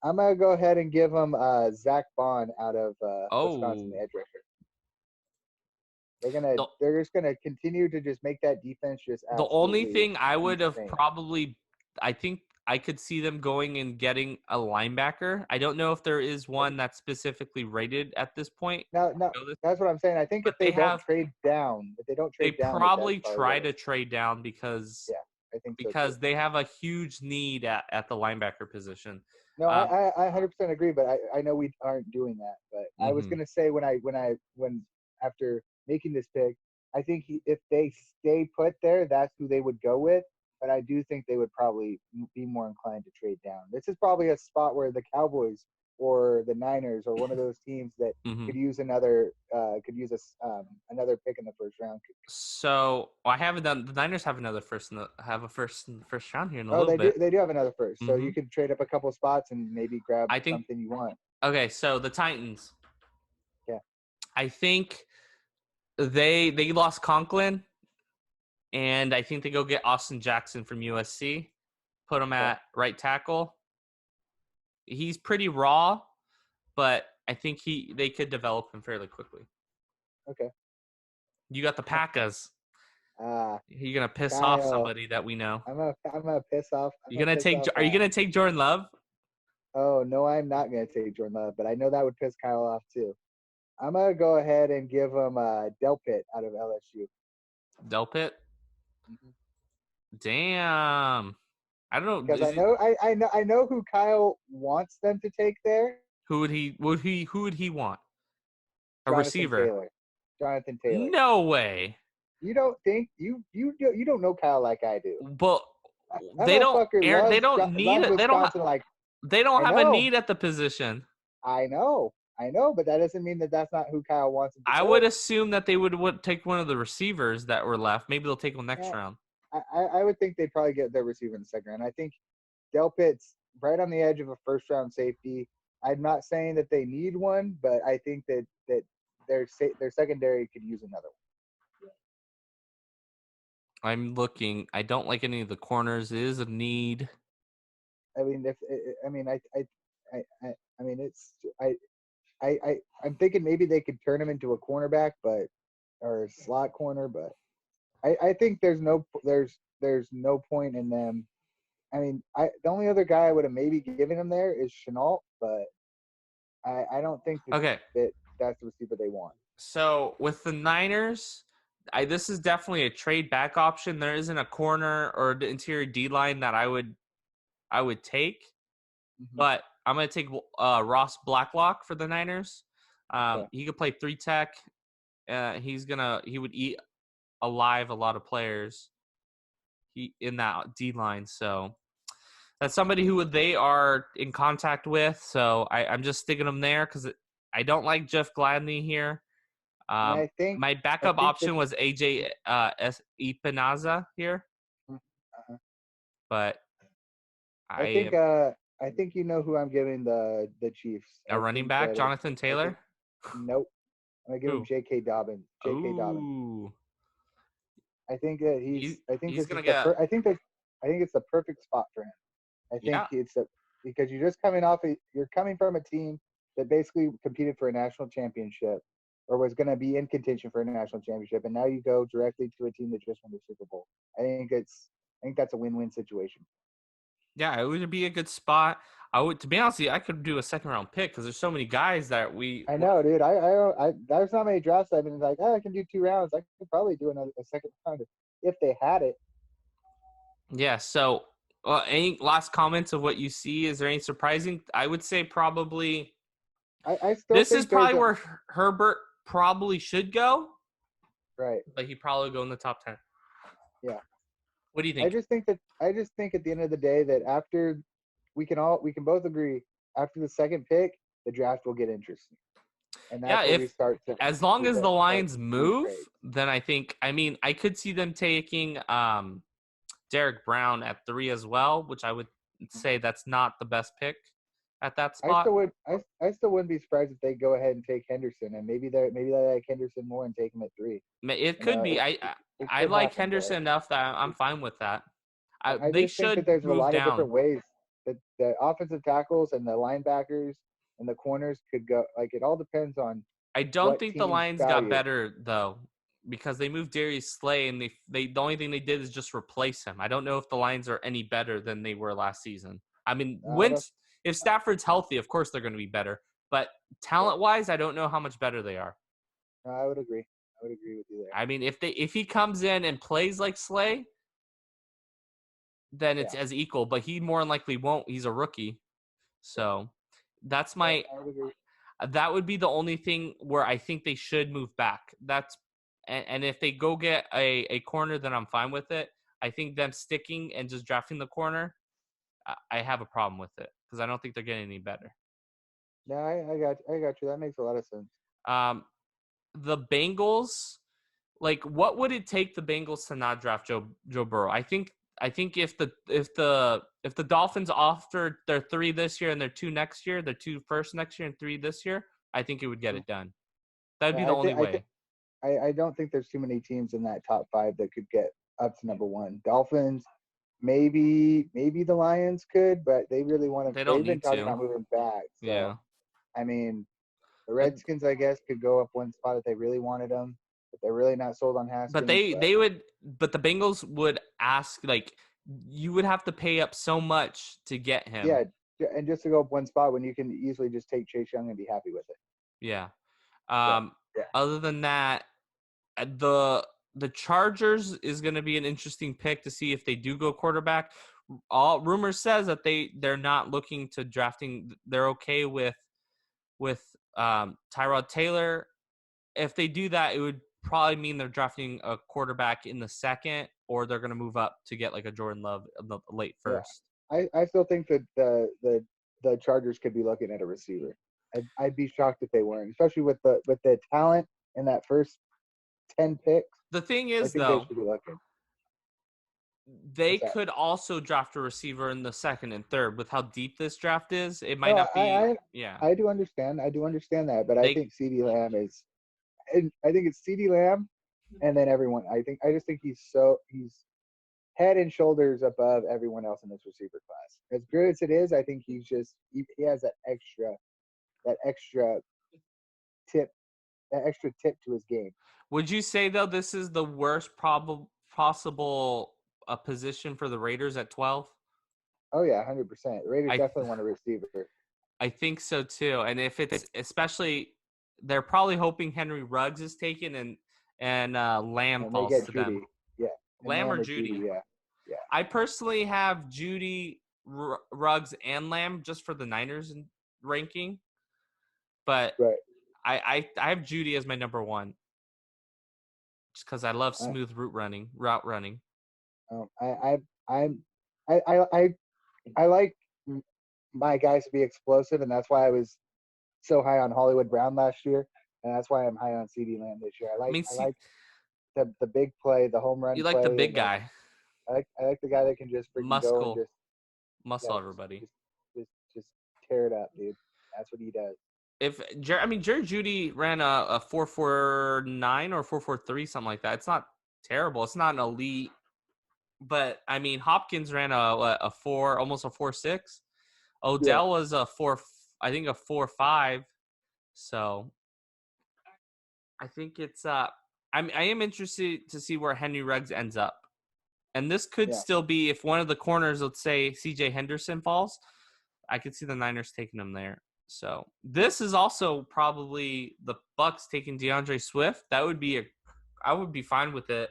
I'm gonna go ahead and give him Zach Bond out of Wisconsin, Oh, the edge rusher. They're just gonna continue to just make that defense just the only absolutely thing I would have insane. probably, I think I could see them going and getting a linebacker. I don't know if there is one that's specifically rated at this point. No, no, that's what I'm saying. I think But if they don't they trade down, that's probably probably what try it to is. trade down because Yeah, I think so too. because they have a huge need at the linebacker position. No, Um, I 100% agree, but I know we aren't doing that. But I was mhm. gonna say when after making this pick, I think if they stay put there, that's who they would go with. But I do think they would probably be more inclined to trade down. This is probably a spot where the Cowboys or the Niners or one of those teams that Hmm. could use another pick in the first round. So I haven't done. The Niners have another first. Have a first in the first round here in a Oh, little they do. bit. They do have another first, so Hmm. you could trade up a couple spots and maybe grab I think. something you want. Okay, so the Titans. Yeah. I think they lost Conklin, and I think they go get Austin Jackson from USC. Put him Okay. at right tackle. He's pretty raw, but I think they could develop him fairly quickly. Okay. You got the Packers. Ah, You're gonna piss off Kyle. somebody that we know. I'm gonna piss off. I'm You're gonna gonna piss take. off. Are you gonna take Jordan Love? Oh no, I'm not gonna take Jordan Love, but I know that would piss Kyle off too. I'm gonna go ahead and give him Delpit out of LSU. Delpit. Mhm. Damn. I don't know. Because I know who Kyle wants them to take there. Who would he? Who would he want? A Jonathan receiver? Taylor. Jonathan Taylor. No way. You don't think you don't know Kyle like I do. But That they don't. motherfucker Aaron, they loves don't need loves it. They don't have. Wisconsin. Like They don't I have a know, need at the position. I know, but that doesn't mean that that's not who Kyle wants him to I would go. assume that they would take one of the receivers that were left. Maybe they'll take one next Yeah, round. I would think they'd probably get their receiver in the second round. I think Delpit's right on the edge of a first round safety. I'm not saying that they need one, but I think that their secondary could use another I'm looking. I don't like any of the corners. It is a need. one. I mean, if I mean, I mean, it's I'm thinking maybe they could turn him into a cornerback, but or a slot corner, but I think there's no point in them. I mean, the only other guy I would have maybe given him there is Chenault, but I don't think Okay, that that's the receiver they want. so with the Niners, this is definitely a trade back option. There isn't a corner or the interior D line that I would take, Hmm. but I'm gonna take Ross Blacklock for the Niners. Okay. He could play 3 tech. He would eat alive a lot of players. He in that D line, so that's somebody who they are in contact with. So I'm just sticking them there because I don't like Jeff Gladney here. And My I backup think that option was AJ Epinaza here, uh, but I think I I think you know who I'm giving the Chiefs. a running back, Jonathan I think Taylor. nope. I'm gonna give him Who? J.K. Dobbins. J.K. Dobbins. Ooh, I think that I think he's this gonna is the get I think it's the perfect spot for him. I think yeah. because you're coming from a team that basically competed for a national championship or was going to be in contention for a national championship, and now you go directly to a team that just won the Super Bowl. I think that's a win-win situation. Yeah, it would be a good spot. I would, to be honest, with you, I could do a second round pick because there's so many guys that we. I know, dude. There's not many drafts I've been like, oh, I can do 2 rounds. I could probably do a second round if they had it. Yeah. So, any last comments of what you see? Is there any surprising? I would say probably I still this is think there's probably a where Herbert probably should go, right. but he probably go in the top 10. Yeah. What do you think? I just think at the end of the day that after we can both agree after the second pick, the draft will get interesting. And Yeah, that's where we if start to as long as the start lines these move, trades. then I think. I mean, I could see them taking Derek Brown at 3 as well, which I would say that's not the best pick at that spot. I still wouldn't be surprised if they go ahead and take Henderson and maybe they like Henderson more and take him at 3. It You could know, be. it I could like happen, Henderson enough that I'm fine with that. but I They just think that should there's a move lot of down. different ways that the offensive tackles and the linebackers and the corners could go. Like it all depends on I don't what think the teams Lions got value. better though, because they moved Darius Slay and they the only thing they did is just replace him. I don't know if the Lions are any better than they were last season. I mean, I don't. if Stafford's healthy, of course they're going to be better. But Yeah, talent wise, I don't know how much better they are. no, I would agree. I would agree with you there. I mean, if he comes in and plays like Slay, then it's Yeah, as equal. But he more than likely won't. He's a rookie, yeah, so that's yeah. my I would agree. that would be the only thing where I think they should move back. And if they go get a corner, then I'm fine with it. I think them sticking and just drafting the corner, I have a problem with it because I don't think they're getting any better. No, I got you. That makes a lot of sense. Um, the Bengals, like, what would it take the Bengals to not draft Joe Burrow? I think if the Dolphins offered their 3 this year and their 2 next year, their 2 first next year and 3 this year, I think it would get Mhm. it done. That'd be Yeah, the only way. I don't think there's too many teams in that top five that could get up to number one. Dolphins, maybe the Lions could, but they really want to. They don't They've been need talking to. about moving back. So Yeah. I mean, the Uh, Redskins, I guess, could go up one spot if they really wanted them, but they're really not sold on But Haskins. they But they would but the Bengals would ask, like, you would have to pay up so much to get him. yeah, and just to go up one spot when you can easily just take Chase Young and be happy with it. Yeah. So Um yeah, Other than that, the Chargers is going to be an interesting pick to see if they do go quarterback. All rumors says that they're not looking to drafting. They're okay with Tyrod Taylor. If they do that, it would probably mean they're drafting a quarterback in the second, or they're going to move up to get like a Jordan Love in the late yeah. first. I still think that the Chargers could be looking at a receiver. I'd be shocked if they weren't, especially with the talent in that first 10 picks. The thing I is, think they though, should be looking. they What's that? could also draft a receiver in the second and third. With how deep this draft is, it might No, not be. Yeah, I do understand. I do understand that, but I they think CeeDee Lamb is. And I think it's CeeDee Lamb, and then everyone. I just think he's head and shoulders above everyone else in this receiver class. As good as it is, I think he has that extra tip that extra tip to his game. Would you say, though, this is the worst possible position for the Raiders at 12? Oh yeah, 100%. The Raiders I definitely want a receiver, I think so too. And if it's especially, they're probably hoping Henry Ruggs is taken and Lamb and they falls get to them. Judy. Yeah, and Lamb or Lamb or Judy. Judy? Yeah, yeah, I personally have Judy, Ruggs, and Lamb just for the Niners ranking, but right. I have Judy as my number one just because I love Uh, smooth route running. um, I, I, I'm, I like my guys to be explosive, and that's why I was so high on Hollywood Brown last year, and that's why I'm high on CD Lamb this year. I mean, I see, like the big play, the home you run like the play, big and then guy, I like the guy that can just freaking go and muscle, yeah, muscle everybody. just tear it up, dude. That's what he does. If I mean, Jerry Judy ran a 4.49 or 4.43, something like that. It's not terrible. It's not an elite, but I mean, Hopkins ran a 4, almost a 4.6. Yeah, Odell was a 4, I think a 4.5. So I think it's I am interested to see where Henry Ruggs ends up. And this could yeah, still be, if one of the corners, let's say CJ Henderson falls, I could see the Niners taking him there. So this is also probably the Bucks taking DeAndre Swift. I would be fine with it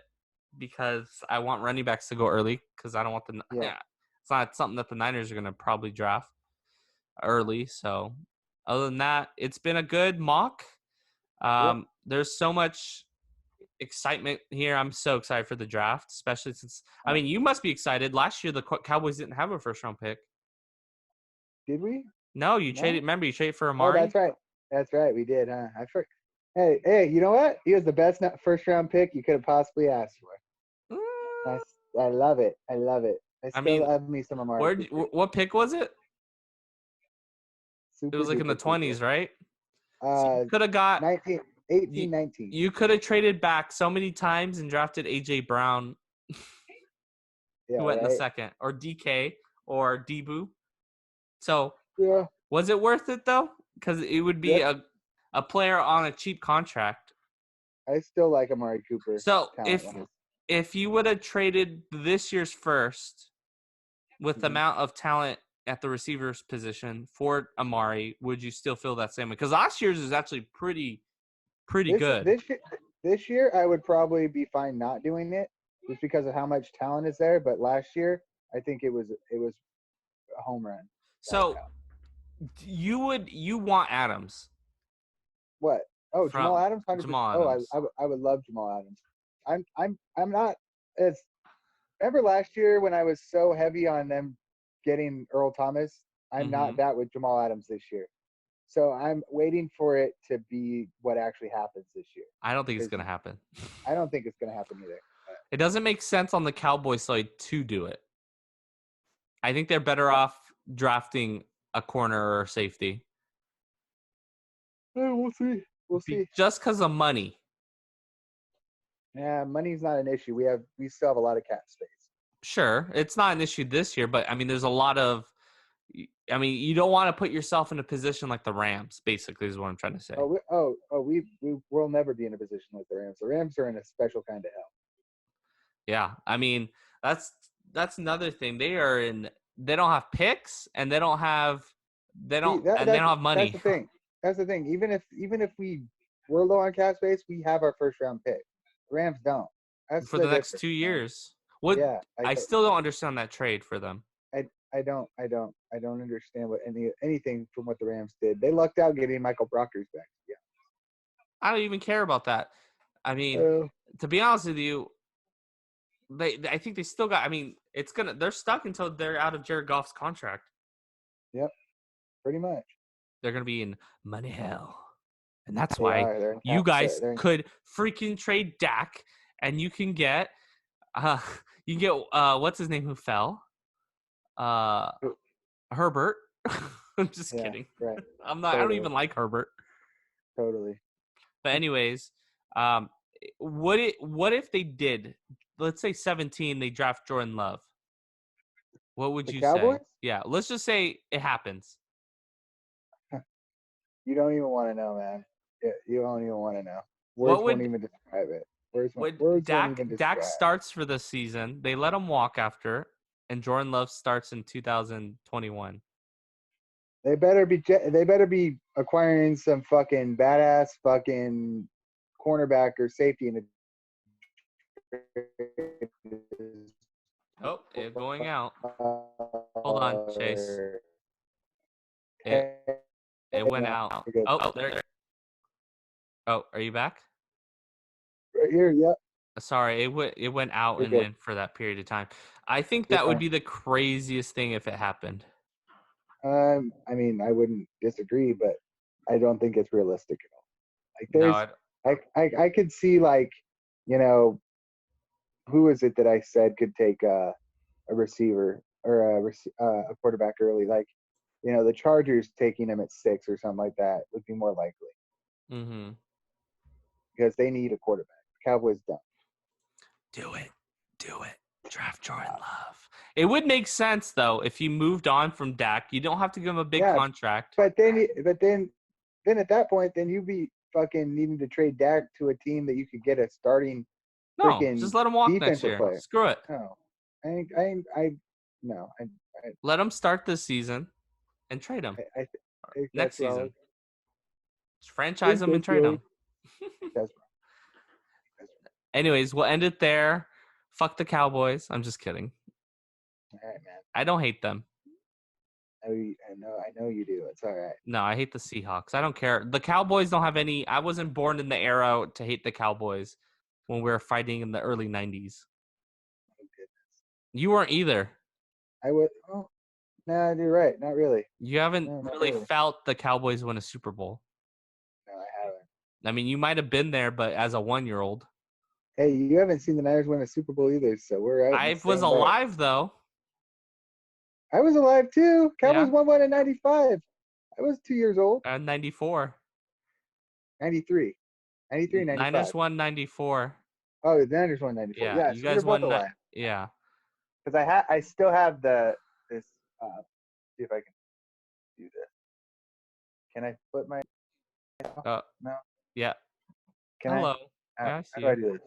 because I want running backs to go early because I don't want yeah, it's not something that the Niners are going to probably draft early. So other than that, it's been a good mock. yeah. There's so much excitement here. I'm so excited for the draft, especially since, I Uh, mean, you must be excited. Last year, the Cowboys didn't have a first round pick. did we? No, you traded. No. Remember, you traded for Oh, Amari. that's right. That's right. We did, huh? Hey, you know what? He was the best first round pick you could have possibly asked for. Mm, Nice. I love it. I love it. I I still mean, love me some Amari Cooper. what pick was it? It Super was like in the duper Cooper. 20s, right? So you Uh, could have got 19, you. 18, 19. You could have traded back so many times and drafted AJ Brown, Yeah, who went in the right. second, or DK or Debu. So Yeah. was it worth it though? Because it would be Yep. a player on a cheap contract. I still like Amari Cooper So talent wise. if you would have traded this year's first with the Mm-hmm. amount of talent at the receivers position for Amari, would you still feel that same way? Because last year's is actually pretty This good. this year, this year I would probably be fine not doing it just because of how much talent is there. But last year I think it was a home run right So now. you want Adams What? Oh, Jamal from Adams, 100%. Jamal Oh, Adams. I would love Jamal Adams. I'm not as. Remember last year when I was so heavy on them getting Earl Thomas? I'm Mm-hmm. not that with Jamal Adams this year. So I'm waiting for it to be what actually happens this year. I don't think it's 'Cause going to happen. I don't think it's going to happen either. It doesn't make sense on the Cowboys side to do it. I think they're better But, off drafting a corner or safety. we'll see. We'll see. Just because of money. Yeah, money's not an issue. We still have a lot of cap space. Sure, it's not an issue this year, but I mean, there's a lot of. I mean, you don't want to put yourself in a position like the Rams. Basically, is what I'm trying to say. We'll never be in a position like the Rams. The Rams are in a special kind of hell. Yeah, I mean, that's another thing. They are in. They don't have picks, and they don't have. They don't, and they don't have money. That's the thing. That's the thing. Even if we were low on cap space, we have our first round pick. The Rams don't. That's for the next 2 years. What? Yeah, I still don't understand that trade for them. I don't understand what anything from what the Rams did. They lucked out getting Michael Brockers back. Yeah. I don't even care about that. I mean, to be honest with you, I think they still got. I mean, they're stuck until they're out of Jared Goff's contract. Yep, pretty much. They're gonna be in money hell, and that's why you guys could freaking trade Dak, and you can get, what's his name who fell, Herbert. I'm just kidding. Right. I'm not. Totally. I don't even like Herbert. Totally. But anyways, what if they did? Let's say 17, they draft Jordan Love. What would you say? Yeah, let's just say it happens. You don't even want to know, man. You don't even want to know. Words won't even describe it. Words won't even describe. Dak starts for the season. They let him walk after, and Jordan Love starts in 2021. They better be acquiring some fucking badass fucking cornerback or safety in the. Oh, it's going out. Hold on, Chase. It went out. Oh, there. Oh, are you back? Right here, yep. Sorry, it went out and then for that period of time. I think that would be the craziest thing if it happened. I mean, I wouldn't disagree, but I don't think it's realistic at all. Like, I could see, like, who is it that I said could take a receiver or a quarterback early? Like, the Chargers taking him at 6 or something like that would be more likely. Mm-hmm. Because they need a quarterback. Cowboys don't. Do it. Draft Jordan Love. It would make sense though if you moved on from Dak. You don't have to give him a big contract. But then at that point, then you'd be fucking needing to trade Dak to a team that you could get a starting. No, just let him walk next year. Player. Screw it. No, let him start this season and trade him next season. Just franchise him and trade him. Anyways, we'll end it there. Fuck the Cowboys. I'm just kidding. All right, man. I don't hate them. I know you do. It's all right. No, I hate the Seahawks. I don't care. The Cowboys don't have any. I wasn't born in the era to hate the Cowboys when we were fighting in the early 90s. Oh, goodness. You weren't either. I would. Oh, no, you're right. Not really. You haven't really felt the Cowboys win a Super Bowl. No, I haven't. I mean, you might have been there, but as a 1-year-old. Hey, you haven't seen the Niners win a Super Bowl either, so we're right. I was alive, though. I was alive, too. Cowboys won one in 95. I was 2 years old. 94. 93. 93, 95. Niners won 94. Oh, the Niners won 94. Yeah, you guys won. Yeah. Because I still have this. See if I can do this. Can I flip my? No. Yeah. Hello. Yeah, I see how do I do this?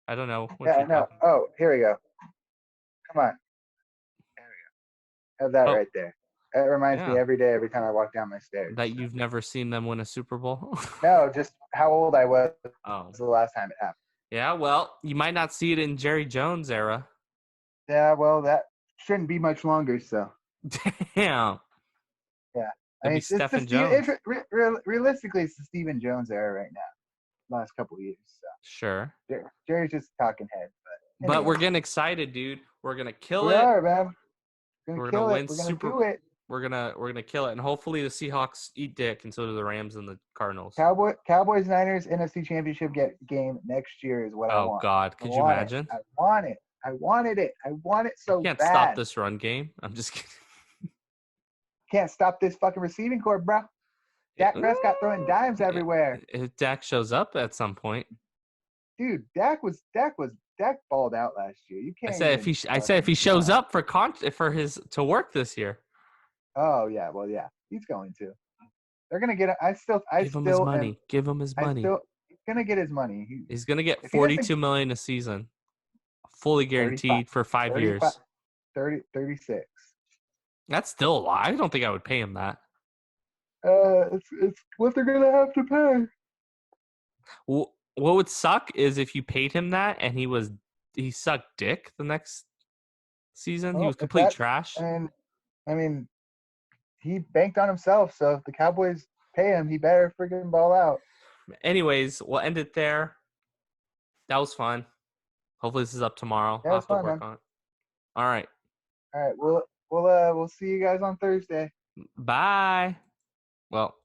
I don't know. No. Oh, here we go. Come on. There we go. Have that right there. That reminds me every day, every time I walk down my stairs. That you've never seen them win a Super Bowl? No, just how old I was the last time it happened. Yeah, well, you might not see it in Jerry Jones' era. Yeah, well, that shouldn't be much longer, so. Damn. Yeah. I mean, Stephen Jones. Realistically, it's the Stephen Jones era right now. Last couple of years. So. Sure. Jerry's just talking head. But, anyway. But we're getting excited, dude. We're going to kill it. We are, man. We're going to win we're gonna kill it, and hopefully the Seahawks eat dick, and so do the Rams and the Cardinals. Cowboys Niners NFC Championship game next year is what I Oh want. God, I could you want it. imagine? I want it. I wanted it. I want it You so can't stop bad. this run game. I'm just kidding. Can't stop this fucking receiving core, bro. Dak Prescott throwing dimes everywhere. If Dak shows up at some point, Dude, Dak balled out last year. You I can't said if even he fucking shows up for his to work this year, Oh yeah, well yeah, he's going to. They're gonna get. give him his money. Give him his money. He's gonna get his money. He's gonna get If he doesn't 42 million a season, fully 35, guaranteed for 5 years. 36. That's still a lot. I don't think I would pay him that. It's what they're gonna have to pay. What would suck is if you paid him that and he sucked dick the next season. He Well, was complete trash. and I mean, he banked on himself. So if the Cowboys pay him, he better freaking ball out. Anyways, we'll end it there. That was fun. Hopefully this is up tomorrow. Yeah, I'll it's have to fun, work man. on it. All right. All right, we'll see you guys on Thursday. Bye. Well,